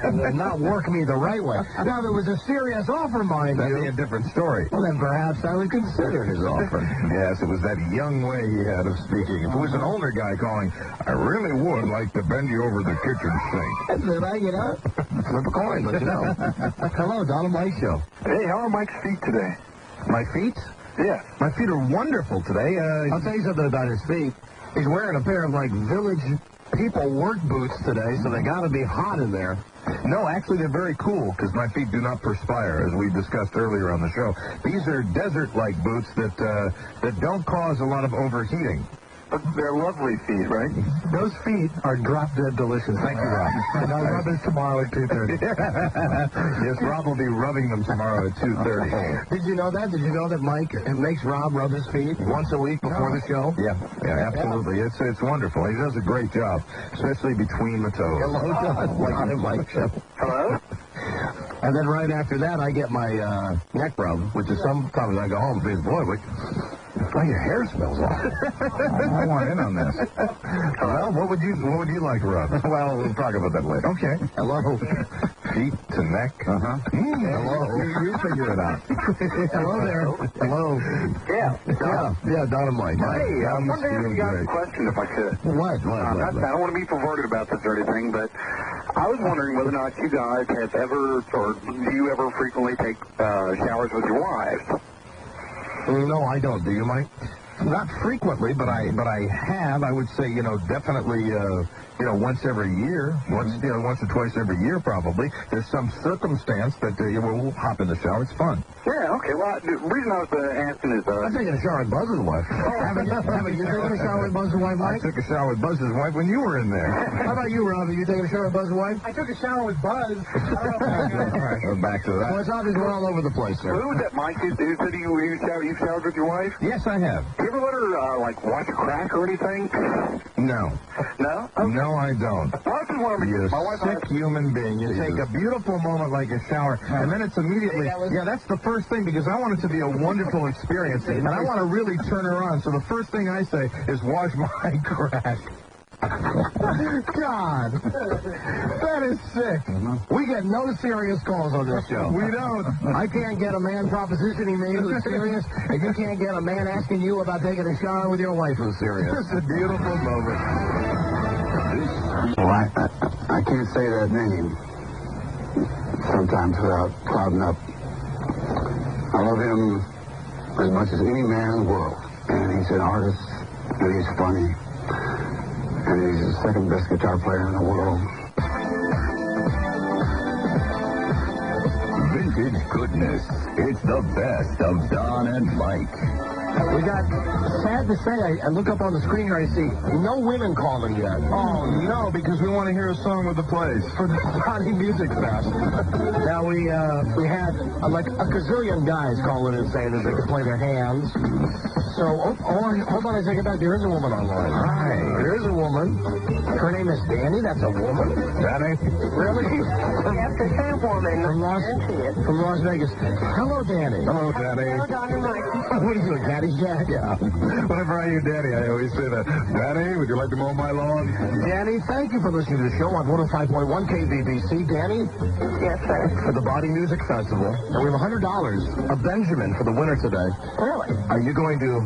And not work me the right way. Now, there was a serious offer, mind you. That'd be a different story. Well, then perhaps I would consider his offer. Yes, it was that young way he had of speaking. If it was an older guy calling, I really would like to bend you over the kitchen sink. That's it, you know. Flip a coin, but you know. Hello, Don and Mike Show. Hey, how are Mike's feet today? My feet? Yes. My feet are wonderful today. I'll tell you something about his feet. He's wearing a pair of, like, village people work boots today, so they got to be hot in there. No, actually, they're very cool because my feet do not perspire, as we discussed earlier on the show. These are desert-like boots that don't cause a lot of overheating. But they're lovely feet, right? Those feet are drop-dead delicious. Thank you, Rob. And I'll rub this tomorrow at 2:30. Yes, Rob will be rubbing them tomorrow at 2:30. Did you know that? Did you know that Mike makes Rob rub his feet once a week before the show? Yeah, absolutely. Yeah. It's wonderful. He does a great job, especially between the toes. Hello, Don. Mike Show. Hello? And then right after that, I get my neck rub, which is sometimes I go home and say, boy, your hair smells awful. I want in on this. Well, what would you like, Rob? Well, we'll talk about that later. Okay. Hello. Feet to neck. Hello. You figure it out. Hello there. Hello. Yeah. Don and Mike. Hey, I'm wondering if you got a question, if I could. What? I don't want to be perverted about this or anything, but I was wondering whether or not you guys have ever, or do you ever frequently take showers with your wives? No, I don't. Do you, Mike? Not frequently, but I have. I would say, definitely, once every year, once or twice every year, probably. There's some circumstance that we'll hop in the shower. It's fun. Yeah. Okay. Well, the reason I was asking is, I'm taking a shower with Buzz's wife. Haven't you taken a shower with Buzz's wife, Mike? I took a shower with Buzz's wife when you were in there. How about you, Rob? Have you taken a shower with Buzz's wife? I took a shower with Buzz. All right, we're back to that. Well, it's obvious we're all over the place, sir. who was that, Mike? Who said you showered with your wife? Yes, I have. You ever let her watch a crack or anything? No. No? Okay. No, I don't. You sick human being. You take a beautiful moment like a shower, and then it's immediately, that's the first thing, because I want it to be a wonderful experience, and I want to really turn her on. So the first thing I say is wash my crack. God, that is sick. We get no serious calls on this show. We don't. I can't get a man propositioning me who's serious, and you can't get a man asking you about taking a shower with your wife who's serious. It's a beautiful moment. Well, I can't say that name sometimes without clouding up. I love him as much as any man in the world. And he's an artist, and he's funny, and he's the second best guitar player in the world. Vintage goodness. It's the best of Don and Mike. We got, sad to say, I look up on the screen here, I see no women calling yet. Oh, no, because we want to hear a song with the place. For the Body Music Fest. Now, we had like a gazillion guys calling and saying that they could play their hands. So, hold on a second back. There is a woman online. Hi. There is a woman. Her name is Danny. That's a woman. Danny? Really? Yes, it's a woman. From Las Vegas. Hello, Danny. Hello, Danny. Hello, Don and Mike. What are you doing, Daddy Jack? Yeah. Whenever I hear Danny, I always say that. Danny, would you like to mow my lawn? Danny, thank you for listening to the show on 105.1 KBBC. Danny? Yes, sir. For the Body Music Festival. And we have $100, a Benjamin for the winner today. Really? Are you going to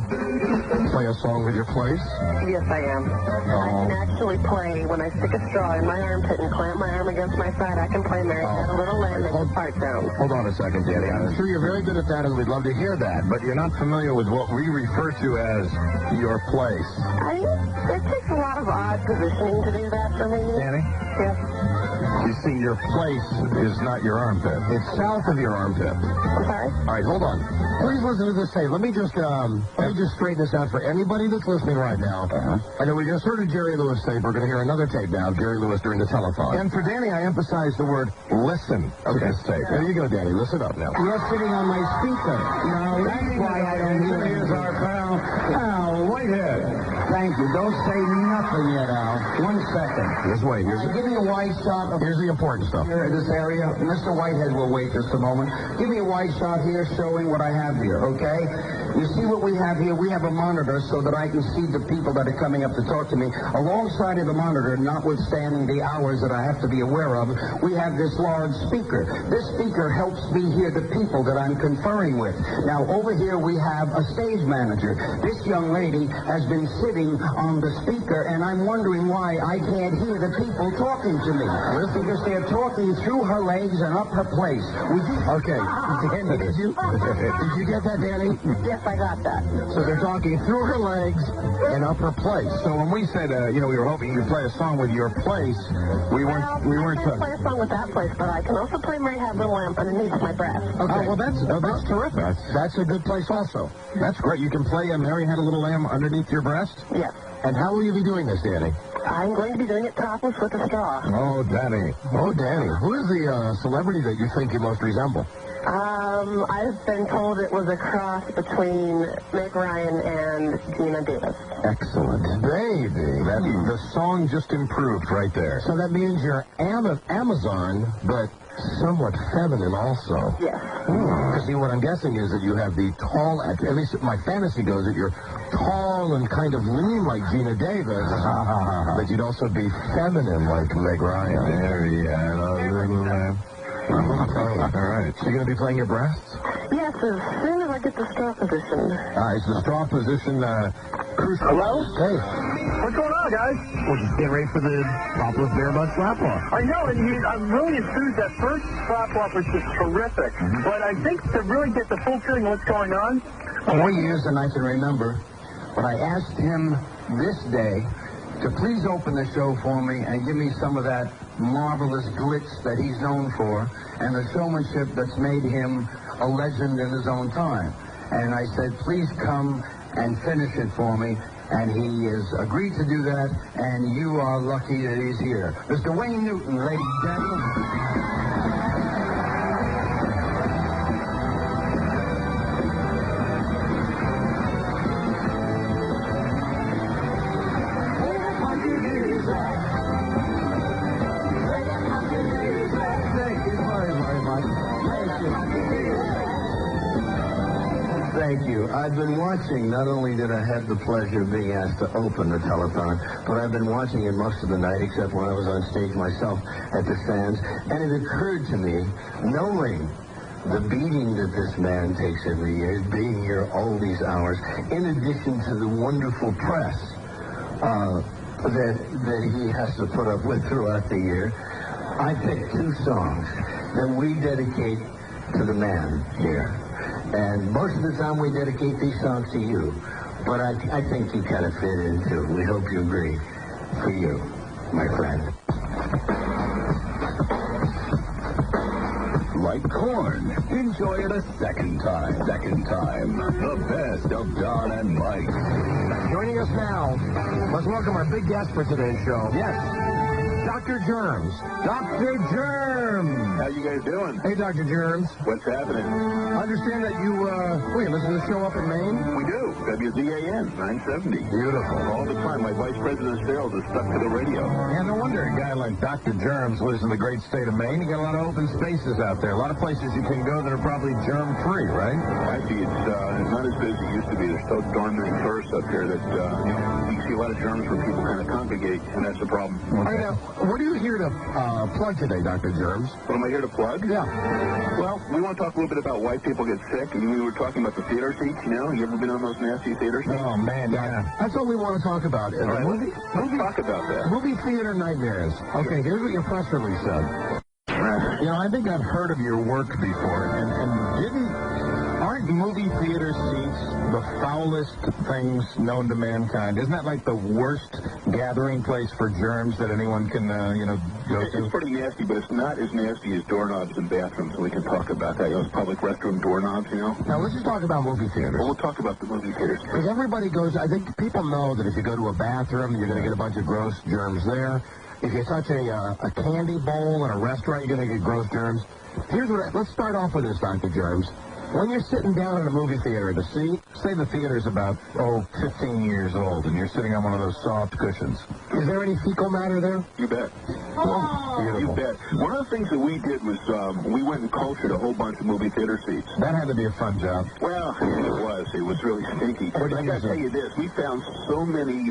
play a song with your place? Yes, I am. I can actually play when I stick a straw in my armpit and clamp my arm against my side. I can play Mary Had a Little Lamb and part sound. Hold on a second, Danny. I'm sure you're very good at that, and we'd love to hear that. But you're not familiar with what we refer to as your place. It takes a lot of odd positioning to do that for me. Danny? Yes. You see, your place is not your armpit. It's south of your armpit. I'm sorry? All right, hold on. Please listen to this tape. Let me just straighten this out for anybody that's listening right now. I know we just heard a Jerry Lewis tape. We're going to hear another tape now of Jerry Lewis during the telethon. And for Danny, I emphasize the word listen to this tape. There you go, Danny. Listen up now. You're sitting on my speaker. No, that's why I don't hear you. Here's our pal, Al Whitehead. Thank you. Don't say nothing yet, Al. 1 second. Just wait. Give me a wide shot of Here's the important stuff. here in this area. Mr. Whitehead will wait just a moment. Give me a wide shot here showing what I have here, okay? You see what we have here? We have a monitor so that I can see the people that are coming up to talk to me. Alongside of the monitor, notwithstanding the hours that I have to be aware of, we have this large speaker. This speaker helps me hear the people that I'm conferring with. Now, over here we have a stage manager. This young lady has been sitting on the speaker, and I'm wondering why I can't hear the people talking to me. Because they're talking through her legs and up her place. Okay. Danny, did you get that, Danny? Yes, I got that. So they're talking through her legs and up her place. So when we said, we were hoping you could play a song with your place, we weren't I can't play a song with that place, but I can also play Mary Had a Little Lamb underneath my breath. Okay. Well, that's terrific. That's a good place also. That's great. You can play Mary Had a Little Lamb underneath your breast? Yes. And how will you be doing this, Danny? I'm going to be doing it topless with a straw. Oh, Danny. Oh, Danny. Who is the celebrity that you think you most resemble? I've been told it was a cross between Meg Ryan and Gina Davis. Excellent. Baby. The song just improved right there. So that means you're Amazon, but somewhat feminine also. Yes. Because see, what I'm guessing is that you have the tall, at least my fantasy goes that you're tall and kind of lean like Gina Davis, but you'd also be feminine like Meg Ryan. There you are. All right. So you're going to be playing your breasts? Yes, as soon as I get the straw position. All right, so the straw position, crucial. Hello? Hey. What's going on, guys? We'll just get ready for the topless bare butt slap-off. I know, and I'm really enthused. That first slap-off was just terrific. But I think to really get the full feeling of what's going on... 4 years, and I can remember, but I asked him this day to please open the show for me and give me some of that marvelous glitz that he's known for and the showmanship that's made him a legend in his own time. And I said, please come and finish it for me. And he has agreed to do that, and you are lucky that he's here. Mr. Wayne Newton, ladies and gentlemen. Thank you. I've been watching. Not only did I have the pleasure of being asked to open the telethon, but I've been watching it most of the night, except when I was on stage myself at the stands. And it occurred to me, knowing the beating that this man takes every year, being here all these hours, in addition to the wonderful press that he has to put up with throughout the year, I picked 2 songs that we dedicate to the man here. And most of the time we dedicate these songs to you. But I think you kind of fit in, too. We hope you agree. For you, my friend. Like corn, enjoy it a second time. The best of Don and Mike. Joining us now, let's welcome our big guest for today's show. Yes, Dr.Germs. Dr. Germs! How you guys doing? Hey, Dr. Germs. What's happening? I understand that you, listen to the show up in Maine? We do. WZAN, 970. Beautiful. All the time. My vice president of sales is stuck to the radio. Yeah, no wonder a guy like Dr. Germs lives in the great state of Maine. You got a lot of open spaces out there. A lot of places you can go that are probably germ-free, right? Actually, it's not as big as it used to be. There's so darn many tourists up here that, you see a lot of germs where people kind of congregate, and that's the problem. Okay. Now, what are you here to plug today, Dr. Germs? What am I here to plug? Yeah. Well, we want to talk a little bit about why people get sick. And we were talking about the theater seats, You ever been on those nasty theater seats? Oh, man, yeah. That's what we want to talk about. Right. Let's talk about that. Movie theater nightmares. Okay, here's what your press release said. I think I've heard of your work before, aren't movie theater seats the foulest things known to mankind? Isn't that like the worst gathering place for germs that anyone can, go to? It's pretty nasty, but it's not as nasty as doorknobs in bathrooms, so we can talk about that. Those public restroom doorknobs, Now, let's just talk about movie theaters. Well, we'll talk about the movie theaters. Because everybody goes, I think people know that if you go to a bathroom, you're going to get a bunch of gross germs there. If you touch a candy bowl in a restaurant, you're going to get gross germs. Let's start off with this, Dr. Germs. When you're sitting down in a movie theater at a seat, say the theater's about, 15 years old, and you're sitting on one of those soft cushions. Is there any fecal matter there? You bet. Oh, you bet. One of the things that we did was we went and cultured a whole bunch of movie theater seats. That had to be a fun job. Well, it was. It was really stinky. But I got to tell you this. We found so many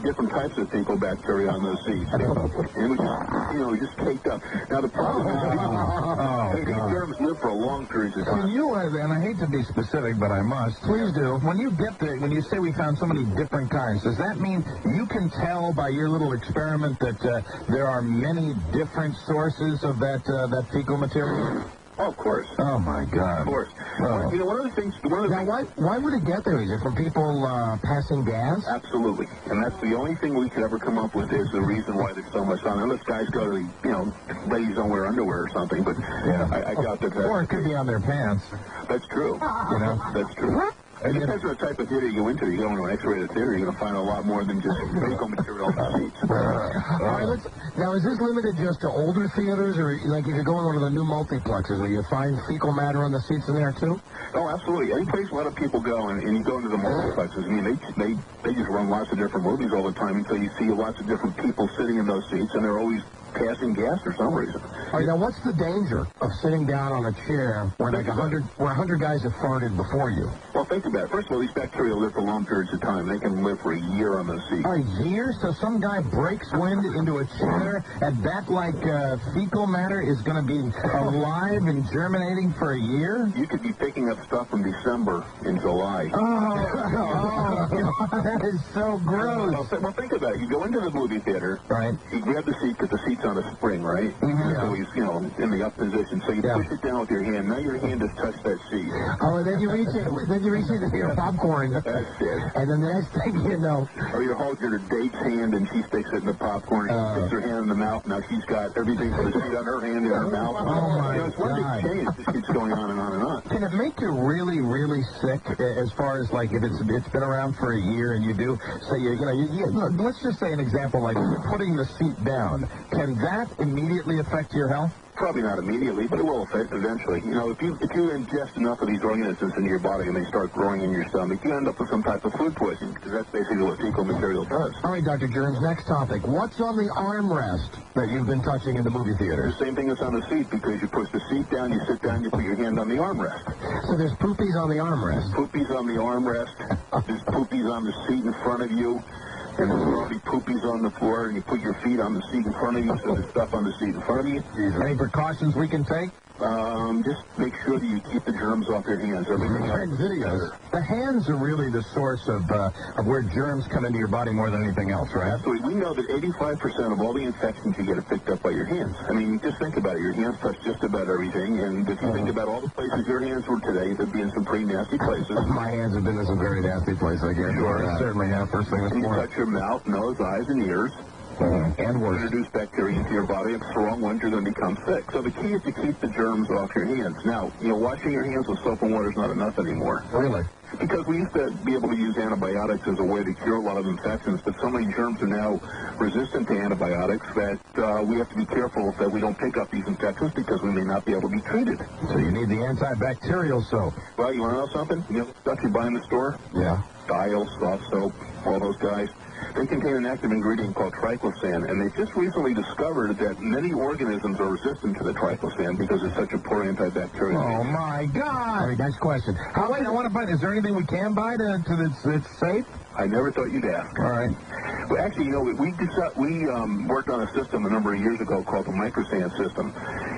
different types of fecal bacteria on those seats. And we just caked up. Now, the problem is these germs live for a long period of time. And I hate to be specific, but I must. Please do. When you say we found so many different kinds, does that mean you can tell by your little experiment that there are many different sources of that fecal material? Oh, of course. Oh, my God. Of course. Oh. One of the things... Why would it get there? Is it from people passing gas? Absolutely. And that's the only thing we could ever come up with is the reason why there's so much on. Unless guys go to, ladies don't wear underwear or something, but I doubt that... Or it could be on their pants. That's true. That's true. It depends on the type of theater you go into. You go into an X-rated theater, you're going to find a lot more than just fecal material on the seats. All right, now, is this limited just to older theaters, or like if you're going to one of the new multiplexes, will you find fecal matter on the seats in there, too? Oh, absolutely. Any place a lot of people go, and you go into the multiplexes, they just run lots of different movies all the time until you see lots of different people sitting in those seats, and they're always passing gas for some reason. All right, now what's the danger of sitting down on a chair where like 100 guys have farted before you? Well, think about it. First of all, these bacteria live for long periods of time. They can live for a year on those seats. A year? So some guy breaks wind into a chair, and that, like, fecal matter is going to be alive and germinating for a year? You could be picking up stuff from December in July. Oh, that is so gross. Well, think about it. You go into the movie theater. Right. You grab the seat because the seat's on a spring, right? Mm-hmm. So he's, in the up position. So you push it down with your hand. Now your hand has touched that seat. Oh, and then you reach into your popcorn. That's it. And then the next thing you know. Or you hold your date's hand and she sticks it in the popcorn. And she sticks her hand in the mouth. Now she's got everything for the seat on her hand in her mouth. Oh, my it's one big chain. It just keeps going on and on and on. Can it make you really, really sick as far as, like, if it's been around for a year and you do, say, let's just say an example, like putting the seat down. Can that immediately affect your health? Probably not immediately, but it will affect eventually. If you ingest enough of these organisms into your body and they start growing in your stomach, you end up with some type of food poisoning, because that's basically what fecal material does. All right, Dr. Germs, next topic. What's on the armrest that you've been touching in the movie theater? The same thing that's on the seat, because you push the seat down, you sit down, you put your hand on the armrest. So there's poopies on the armrest? Poopies on the armrest. There's poopies on the seat in front of you. And there's probably poopies on the floor, and you put your feet on the seat in front of you, so there's stuff on the seat in front of you. Any precautions we can take? Just make sure that you keep the germs off your hands. Everything else. Videos. The hands are really the source of where germs come into your body more than anything else, right? Absolutely. We know that 85% of all the infections you get are picked up by your hands. I mean, just think about it. Your hands touch just about everything, and if you think about all the places your hands were today, they'd be in some pretty nasty places. My hands have been in some very nasty places, I guess. Sure. I certainly have. First thing this morning. morning. You touch your mouth, nose, eyes, and ears. And worse. Introduce bacteria into your body. If it's the wrong ones, you're going to become sick. So the key is to keep the germs off your hands. Now, washing your hands with soap and water is not enough anymore. Really? Because we used to be able to use antibiotics as a way to cure a lot of infections, but so many germs are now resistant to antibiotics that we have to be careful that we don't pick up these infections because we may not be able to be treated. So you need the antibacterial soap. Well, you want to know something? The stuff you buy in the store? Yeah. Dial, soft soap, all those guys. They contain an active ingredient called triclosan, and they've just recently discovered that many organisms are resistant to the triclosan because it's such a poor antibacterial. Oh, my God. All right, next question. Wait, I want to buy, is there anything we can buy that's safe? I never thought you'd ask. All right. Well, actually, we worked on a system a number of years ago called the microsand system.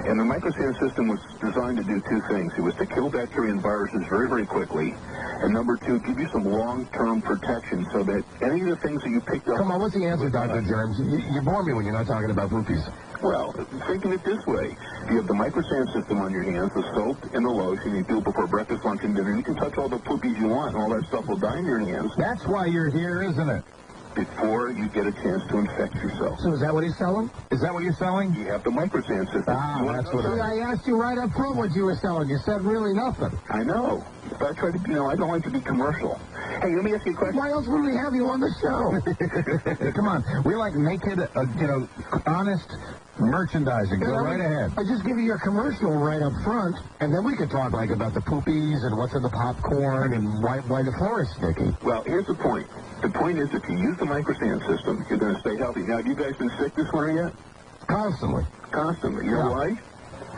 And the microsand system was designed to do two things. It was to kill bacteria and viruses very, very quickly. And number two, give you some long-term protection so that any of the things that you picked up... Come on, what's the answer, Dr. Germs? You bore me when you're not talking about poopies. Well, think of it this way. You have the microsand system on your hands, the soap and the lotion. You do it before breakfast, lunch, and dinner. You can touch all the poopies you want, and all that stuff will die in your hands. That's why you're here, isn't it? Before you get a chance to infect yourself. So is that what he's selling? Is that what you're selling? You have the microsand system. That's what I asked you right up front what you were selling. You said really nothing. I know. But I try to, I don't like to be commercial. Hey, let me ask you a question. Why else would we have you on the show? Come on. We like naked, honest merchandising. Go right ahead. I just give you your commercial right up front, and then we could talk about the poopies and what's in the popcorn and why the floor is sticky. Well, here's the point. The point is, if you use the microsand system, you're going to stay healthy. Now, have you guys been sick this winter yet? Constantly. You know why?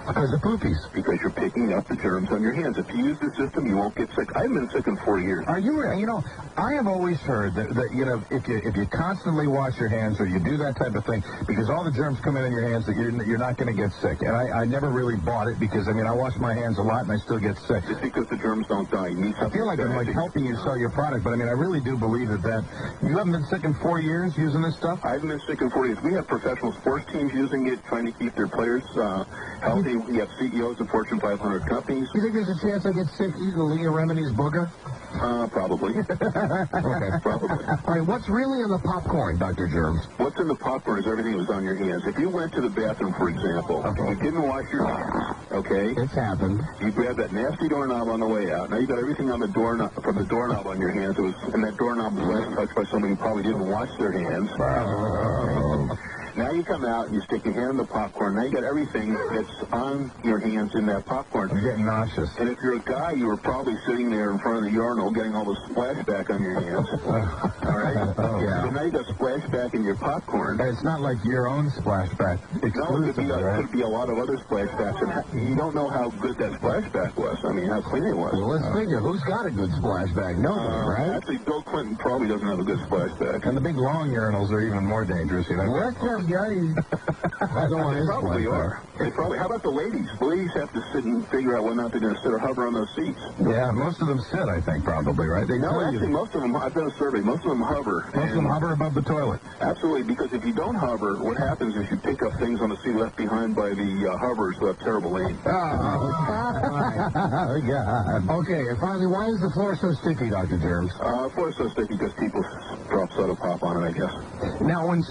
Because of poopies. Because you're picking up the germs on your hands. If you use the system, you won't get sick. I haven't been sick in 4 years. Are you? I have always heard that if you constantly wash your hands or you do that type of thing, because all the germs come in your hands, that you're not going to get sick. And I never really bought it because I wash my hands a lot and I still get sick. It's because the germs don't die. I feel like I'm helping you sell your product, but I really do believe that you haven't been sick in 4 years using this stuff. I haven't been sick in 4 years. We have professional sports teams using it, trying to keep their players healthy. We have CEOs of Fortune 500 companies. You think there's a chance I get sick eating Leah Remini's booger? Probably. Okay, probably. All right, what's really in the popcorn, Dr. Germs? What's in the popcorn is everything that was on your hands. If you went to the bathroom, for example, you didn't wash your hands, okay? It's happened. You grabbed that nasty doorknob on the way out. Now you got everything on the doorknob, from the doorknob on your hands. And that doorknob was last touched by somebody who probably didn't wash their hands. Now you come out and you stick your hand in the popcorn, now you got everything that's on your hands in that popcorn. You're getting nauseous. And if you're a guy, you were probably sitting there in front of the urinal getting all the splashback on your hands. All right? Yeah. So now you got splashback in your popcorn. And it's not like your own splashback. No, it could be a lot of other splashbacks, and you don't know how good that splashback was. I mean, how clean it was. Well, let's figure. Who's got a good splashback? Nobody, right? Actually, Bill Clinton probably doesn't have a good splashback. And the big long urinals are even more dangerous, you know. What's up, guys? They probably are. They probably. How about the ladies? The ladies have to sit and figure out whether or not they're going to sit or hover on those seats. Yeah, most of them sit, I think, probably, right? They No, actually, most of them, I've done a survey, most of them hover. Most of them hover above the toilet. Absolutely, because if you don't hover, what happens is you pick up things on the seat left behind by the hovers who have terrible aim. Oh, God. Okay, and finally, why is the floor so sticky, Dr. Germs? The floor is so sticky because people drop soda pop on it, I guess. Now, when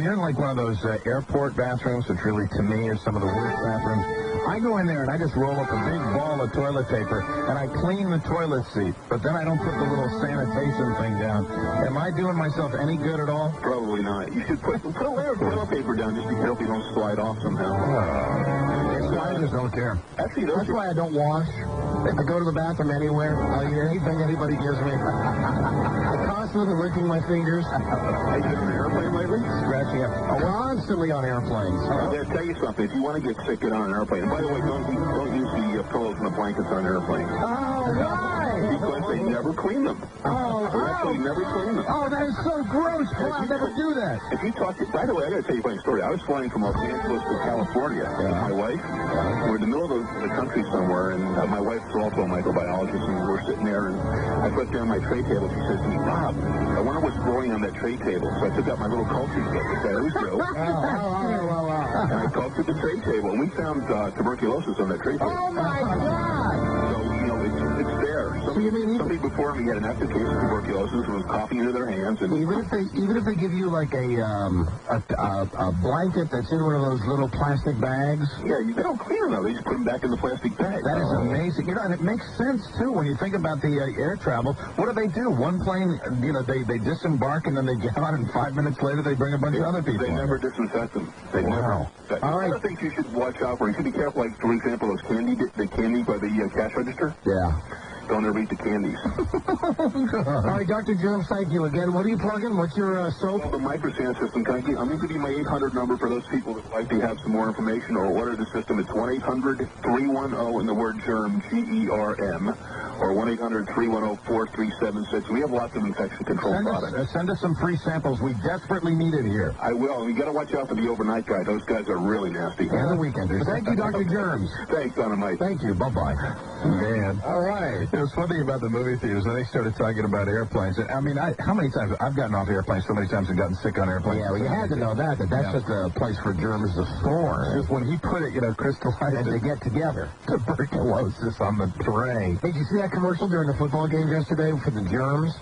you're in like one of those airport bathrooms, which really, to me, are some of the worst bathrooms, I go in there and I just roll up a big ball of toilet paper and I clean the toilet seat, but then I don't put the little sanitation thing down. Am I doing myself any good at all? Probably not. You should put a layer of toilet paper down just to be careful you don't slide off somehow. I just don't care. Actually, that's why I don't wash. If I go to the bathroom anywhere, I'll eat anything anybody gives me. I'm constantly licking my fingers. Have you been on an airplane lately? Scratching up. Constantly on airplanes. I'm going to tell you something. If you want to get sick, get on an airplane. And by the way, don't use the pillows and the blankets on airplanes. Oh, why? Because they never clean them. They actually never clean them. Oh, that is so gross. I'll never do that. If you talk to... By the way, I got to tell you a funny story. I was flying from Los Angeles to California with my wife. We're in the middle of the country somewhere, and my wife's also a microbiologist, and we're sitting there, and I put down my tray table. She says to me, Bob, I wonder what's growing on that tray table. So I took out my little culture kit, which I always do. And I cultured the tray table, and we found tuberculosis on that tray table. Oh, my God! So, you know, it's there. Somebody before me had an active case of tuberculosis and was coughing into their hands. And even if they give you like a blanket that's in one of those little plastic bags. Yeah, they don't clean them though. They just put them back in the plastic bag. That is amazing. You know, and it makes sense too when you think about the air travel. What do? One plane, you know, they disembark and then they get on, and 5 minutes later they bring a bunch of other people. They never disinfect them. They never. All right. Other things you should watch out for. You should be careful. Like for example, the candy by the cash register. Yeah. Don't ever eat the candies. All right, Dr. Germs, thank you again. What are you plugging? What's your soap? Well, the microsand system. I'm going to give you my 800 number for those people that like to have some more information or order the system. It's 1-800-310 and the word germ, G-E-R-M, or 1-800-310-4376. We have lots of infection control products. Send us some free samples. We desperately need it here. I will. You got to watch out for the overnight guy. Those guys are really nasty. And the weekenders. Thank you, Dr. Germs. Thanks, Don and Mike. Thank you. Bye-bye. Man. All right. It was funny about the movie theaters when they started talking about airplanes. I mean, how many times I've gotten off airplanes so many times and gotten sick on airplanes. Yeah, well, you had to know that that's just a place for germs to store. Just when he put it, you know, crystallized and they get together. Tuberculosis on the tray. Hey, did you see that commercial during the football game yesterday for the germs?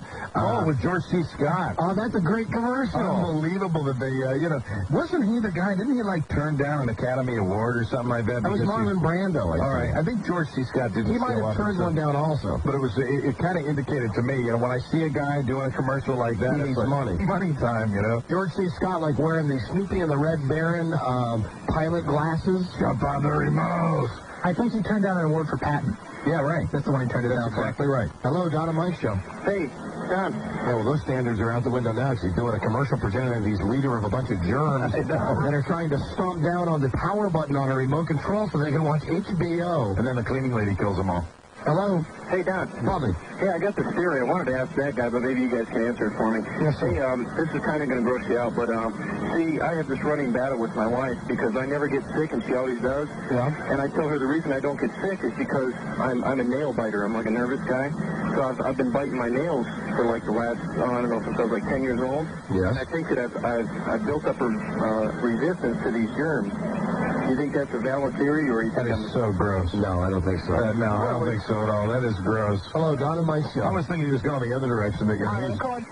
With George C. Scott. Oh, that's a great commercial. Unbelievable that they, you know, wasn't he the guy? Didn't he like turn down an Academy Award or something like that? That was Marlon Brando. All right, I think George C. Scott didn't. He might have turned one down also. But it kind of indicated to me, you know, when I see a guy doing a commercial like that, he needs money. Money time, you know. George C. Scott, like wearing the Snoopy and the Red Baron pilot glasses. Jump on the remote. I think he turned down an award for patent. Yeah, right. That's the one he turned it down. Exactly right. Hello, Don and Mike Show. Hey, Don. Yeah, well, those standards are out the window now. He's doing a commercial presenting these leader of a bunch of germs that are trying to stomp down on the power button on a remote control so they can watch HBO. And then the cleaning lady kills them all. Hello? Hey, Don. Bobby. Hey, I got this theory. I wanted to ask that guy, but maybe you guys can answer it for me. Yes, sir. Hey, this is kind of going to gross you out, but, see, I have this running battle with my wife because I never get sick, and she always does. Yeah. And I tell her the reason I don't get sick is because I'm a nail biter. I'm like a nervous guy. So I've been biting my nails for like the last, I don't know, since I was like 10 years old. Yes. And I think that I've built up a resistance to these germs. Do you think that's a valid theory, or you think that is so gross? No, I don't think so. I don't think so at all. That is gross. Hello, Don and Mike Show. I was thinking he was going the other direction. That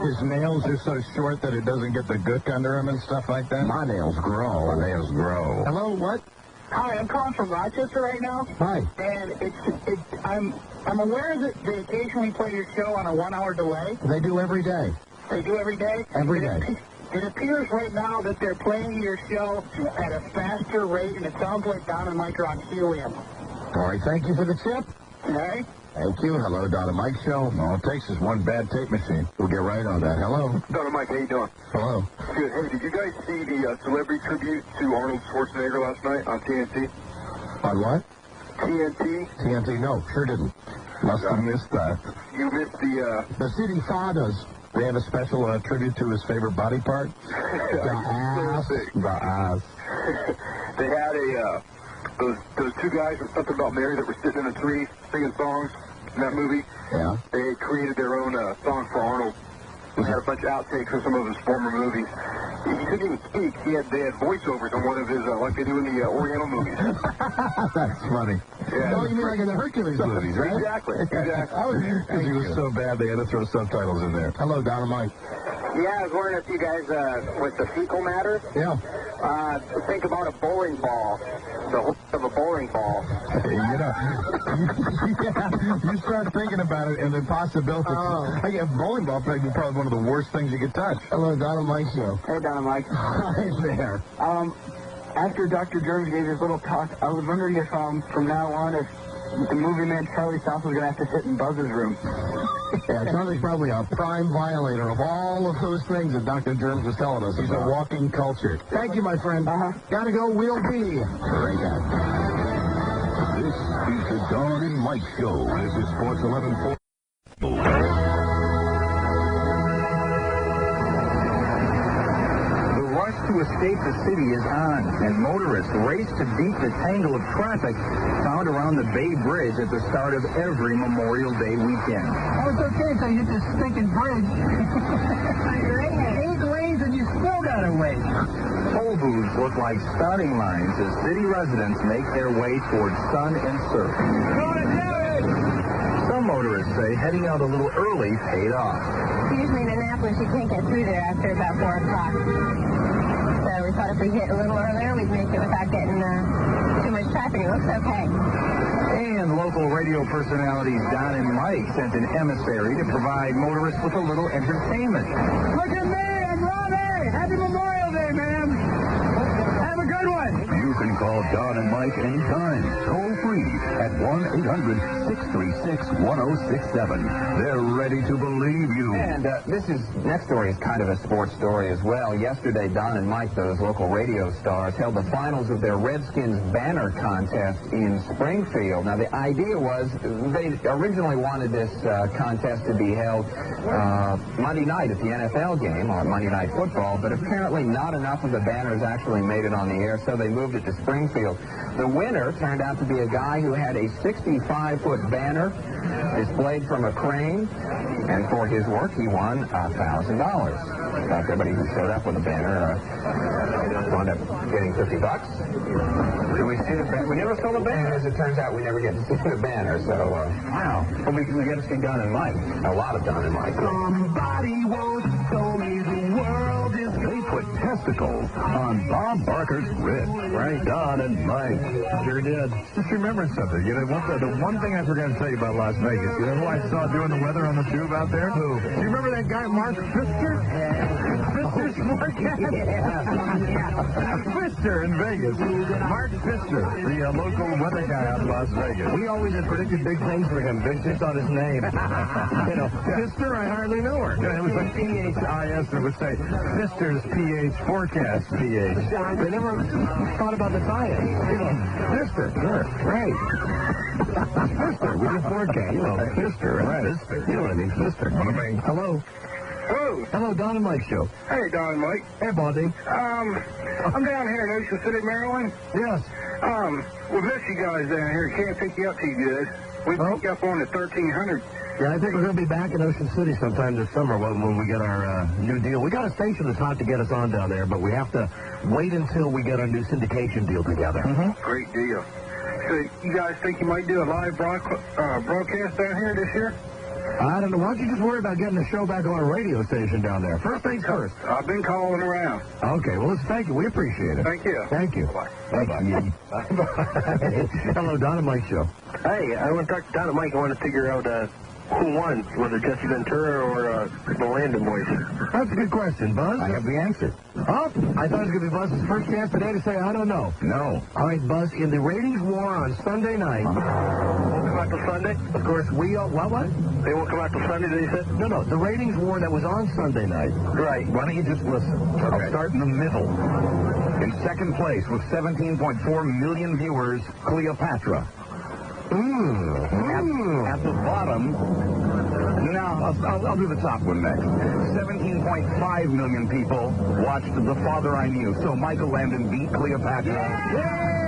his nails are so short that it doesn't get the gook under him and stuff like that. My nails grow. My nails grow. Hello, what? Hi, I'm calling from Rochester right now. Hi. And I'm aware that they occasionally play your show on a 1 hour delay. They do every day. They do every day? Every day. It appears right now that they're playing your show at a faster rate, and it sounds like Don and Mike are on helium. All right, thank you for the tip. Okay? Thank you. Hello, Don and Mike Show. All it takes is one bad tape machine. We'll get right on that. Hello. Don and Mike, how you doing? Hello. Good. Hey, did you guys see the celebrity tribute to Arnold Schwarzenegger last night on TNT? On what? TNT? TNT, no, sure didn't. Must have missed that. You missed The City Fathers. They have a special tribute to his favorite body part. The ass. The ass. They had those two guys from Something About Mary that were sitting in a tree singing songs in that movie. Yeah. They created their own song for Arnold. They had a bunch of outtakes from some of his former movies. He couldn't even speak. They had voiceovers on one of his, like they do in the Oriental movies. That's funny. Yeah. Oh, you mean like in the Hercules movies, right? Exactly. Because he was so bad, they had to throw subtitles in there. Hello, Don and Mike. Yeah, I was wondering if you guys, with the fecal matter, think about a bowling ball, the hook of a bowling ball. Hey, you start thinking about it and the possibility. I get bowling ball probably one of the worst things you could touch. Hello, Don and Mike Show. Hey, Don and Mike. Hi there. After Dr.Germs gave his little talk, I was wondering if, from now on, if the movie man Charlie South was going to have to sit in Buzz's room. Yeah, Charlie's probably a prime violator of all of those things that Dr. Germs was telling us. He's a walking culture. Thank you, my friend. Gotta go. We'll be right back. This is the Don and Mike Show. This is Sports 1140. To escape the city is on, and motorists race to beat the tangle of traffic found around the Bay Bridge at the start of every Memorial Day weekend. Oh, it's okay until you hit this stinking bridge. 8 lanes and you still gotta wait. Toll booths look like starting lines as city residents make their way towards sun and surf. Some motorists say heading out a little early paid off. Usually in Annapolis, you can't get through there after about 4 o'clock. So we thought if we hit a little earlier, we'd make it without getting too much traffic. It looks okay. And local radio personalities Don and Mike sent an emissary to provide motorists with a little entertainment. Look at me, I'm Robbie. Happy Memorial Day, man. Have a good one. You can call Don and Mike anytime, toll free at 1-800-636-1067. They're ready to believe you. And this next story is kind of a sports story as well. Yesterday, Don and Mike, those local radio stars, held the finals of their Redskins banner contest in Springfield. Now, the idea was they originally wanted this contest to be held Monday night at the NFL game, or Monday Night Football, but apparently not enough of the banners actually made it on the air, so they moved it to Springfield. The winner turned out to be a guy who had a 65-foot banner displayed from a crane, and for his work, he won $1,000. In fact, everybody who showed up with a banner wound up getting $50. Did we see the banner? We never saw the banner. As it turns out, we never get to see the banner, so, wow. Well, we get to see Don and Mike. A lot of Don and Mike. Somebody once told me the world is... They put testicles on Bob Barker's wrist. Right, Don and Mike. Sure did. Just remembered something. You know, the one thing I forgot to tell you about Las Vegas, you know who I saw doing the weather on the tube out there? Who? Do you remember that guy, Mark Pfister? Pfister's forecast? Pfister in Vegas. Mark Pfister, the local weather guy out in Las Vegas. We always had predicted big things for him. Big things on his name. You know, Pfister, I hardly know her. Yeah, it was like P-H-I-S, it would say Pfister's P-H forecast P-H. They never thought about the science. You know, Pfister, sure, right. Pfister, we just forecast. You know, Pfister, right. Pfister. You know what I mean, Pfister. What I mean? Hello. Hello. Hello, Don and Mike Show. Hey, Don and Mike. Hey, Baldy. I'm down here in Ocean City, Maryland. Yes. We miss you guys down here. Can't pick you up too good. We pick you up on the 1300. Yeah, I think we're going to be back in Ocean City sometime this summer when we get our new deal. We got a station that's hot to get us on down there, but we have to wait until we get our new syndication deal together. Great deal. So you guys think you might do a live broadcast down here this year? I don't know. Why don't you just worry about getting the show back on a radio station down there? First things first. I've been calling around. Okay, well, thank you. We appreciate it. Thank you. Thank you. Bye. Thank you. Hello, Don and Mike Show. Hey, I want to talk to Don and Mike. I want to figure out Who won? Was it Jesse Ventura or the Landon boys? That's a good question, Buzz. I have the answer. Oh, I thought it was going to be Buzz's first chance today to say, I don't know. No. All right, Buzz, in the ratings war on Sunday night. Won't come out till Sunday? Of course, we all... What? They won't come out till Sunday, did you say? No, the ratings war that was on Sunday night. Right. Why don't you just listen? Okay. I'll start in the middle. In second place with 17.4 million viewers, Cleopatra. At the bottom, I'll do the top one next. 17.5 million people watched The Father I Knew. So Michael Landon beat Cleopatra. Yay!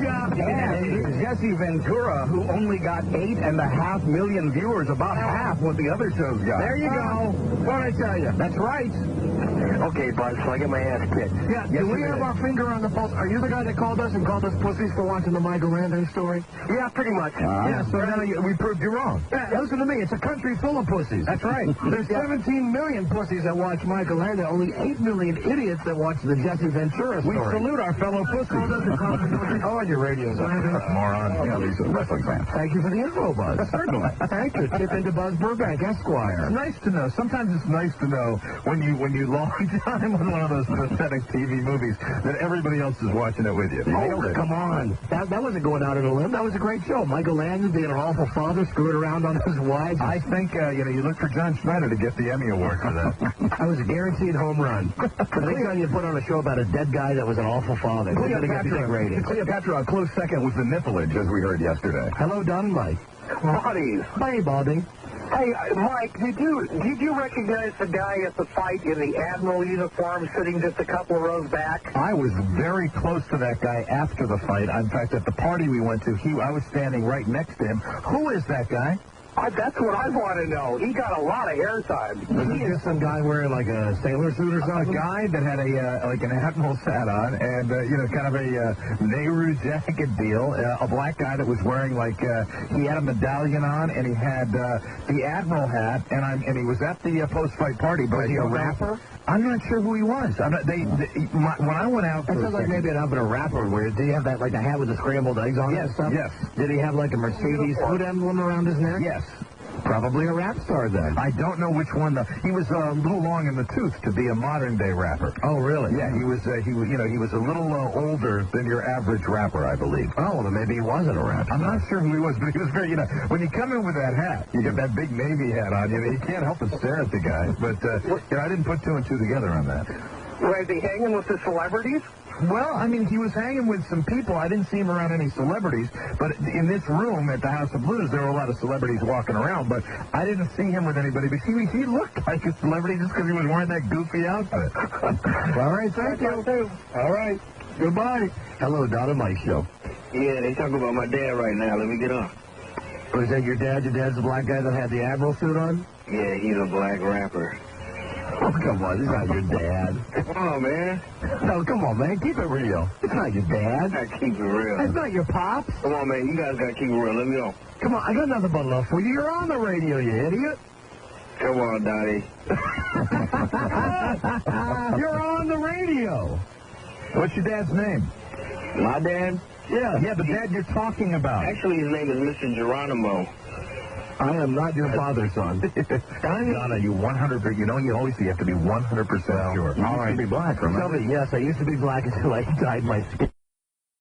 Good job, and Jesse Ventura, who only got 8.5 million viewers, about half what the other shows got. There you go. What did I tell you? That's right. Okay, Buzz, so I get my ass kicked. Yeah, do we have our finger on the pulse? Are you the guy that called us and called us pussies for watching the Michael Landon story? Yeah, pretty much. Yeah, so now we proved you wrong. Yeah, listen to me. It's a country full of pussies. That's right. There's 17 million pussies that watch Michael Landon, only 8 million idiots that watch the Jesse Ventura story. We salute our fellow pussies. Oh, your radio's on. Moron. Yeah, these are wrestling fans. Thank you for the info, Buzz. Certainly. Thank you. Tip into Buzz Burbank, Esquire. It's nice to know. Sometimes it's nice to know when you long time on one of those pathetic TV movies that everybody else is watching it with you. Oh, come on. That wasn't going out on a limb. That was a great show. Michael Landon being an awful father, screwing around on his wife. I think, you look for John Schneider to get the Emmy Award for that. That was a guaranteed home run. The next time you put on a show about a dead guy that was an awful father, they're going to get big ratings. Cleopatra, a close second was the nippleage, as we heard yesterday. Hello, Don and Mike. Buddies. Hey, Baldy. Hey, Mike, did you recognize the guy at the fight in the Admiral uniform sitting just a couple of rows back? I was very close to that guy after the fight. In fact, at the party we went to, I was standing right next to him. Who is that guy? That's what I want to know. He got a lot of airtime. Was he just some guy wearing like a sailor suit or something? A guy that had like an admiral's hat on and, kind of a Nehru jacket deal. A black guy that was wearing he had a medallion on and he had the admiral hat and he was at the post-fight party. But was he a rapper? I'm not sure who he was. When I went out... That sounds like maybe an up and a rapper. Did he have that, like the hat with the scrambled eggs on it and stuff? Yes. Did he have like a Mercedes hood emblem around his neck? Yes. Probably a rap star then. I don't know which one. He was a little long in the tooth to be a modern day rapper. Oh, really? Yeah, he was a little older than your average rapper, I believe. Oh, well, then maybe he wasn't a rapper. I'm not sure who he was, but he was very, when you come in with that hat, you get that big Navy hat on, you can't help but stare at the guy. But, I didn't put two and two together on that. Was he hanging with the celebrities? Well, he was hanging with some people. I didn't see him around any celebrities, but in this room at the House of Blues, there were a lot of celebrities walking around, but I didn't see him with anybody. But he looked like a celebrity just because he was wearing that goofy outfit. All right, thank you. All right. Goodbye. Hello, Don and Mike Show. Yeah, they talking about my dad right now. Let me get on. Was that your dad? Your dad's the black guy that had the Admiral suit on? Yeah, he's a black rapper. Oh, come on. He's not your dad. Come on, man. No, come on, man. Keep it real. It's not your dad. I keep it real. That's not your pops. Come on, man. You guys got to keep it real. Let me go. Come on. I got nothing but love for you. You're on the radio, you idiot. Come on, Donnie. You're on the radio. What's your dad's name? My dad? Yeah. Yeah, the dad you're talking about. Actually, his name is Mr. Geronimo. I am not your father's son. Donna, you 100%, you have to be 100% sure. All right. You used to be black, remember? Tell me, yes, I used to be black until I dyed my skin.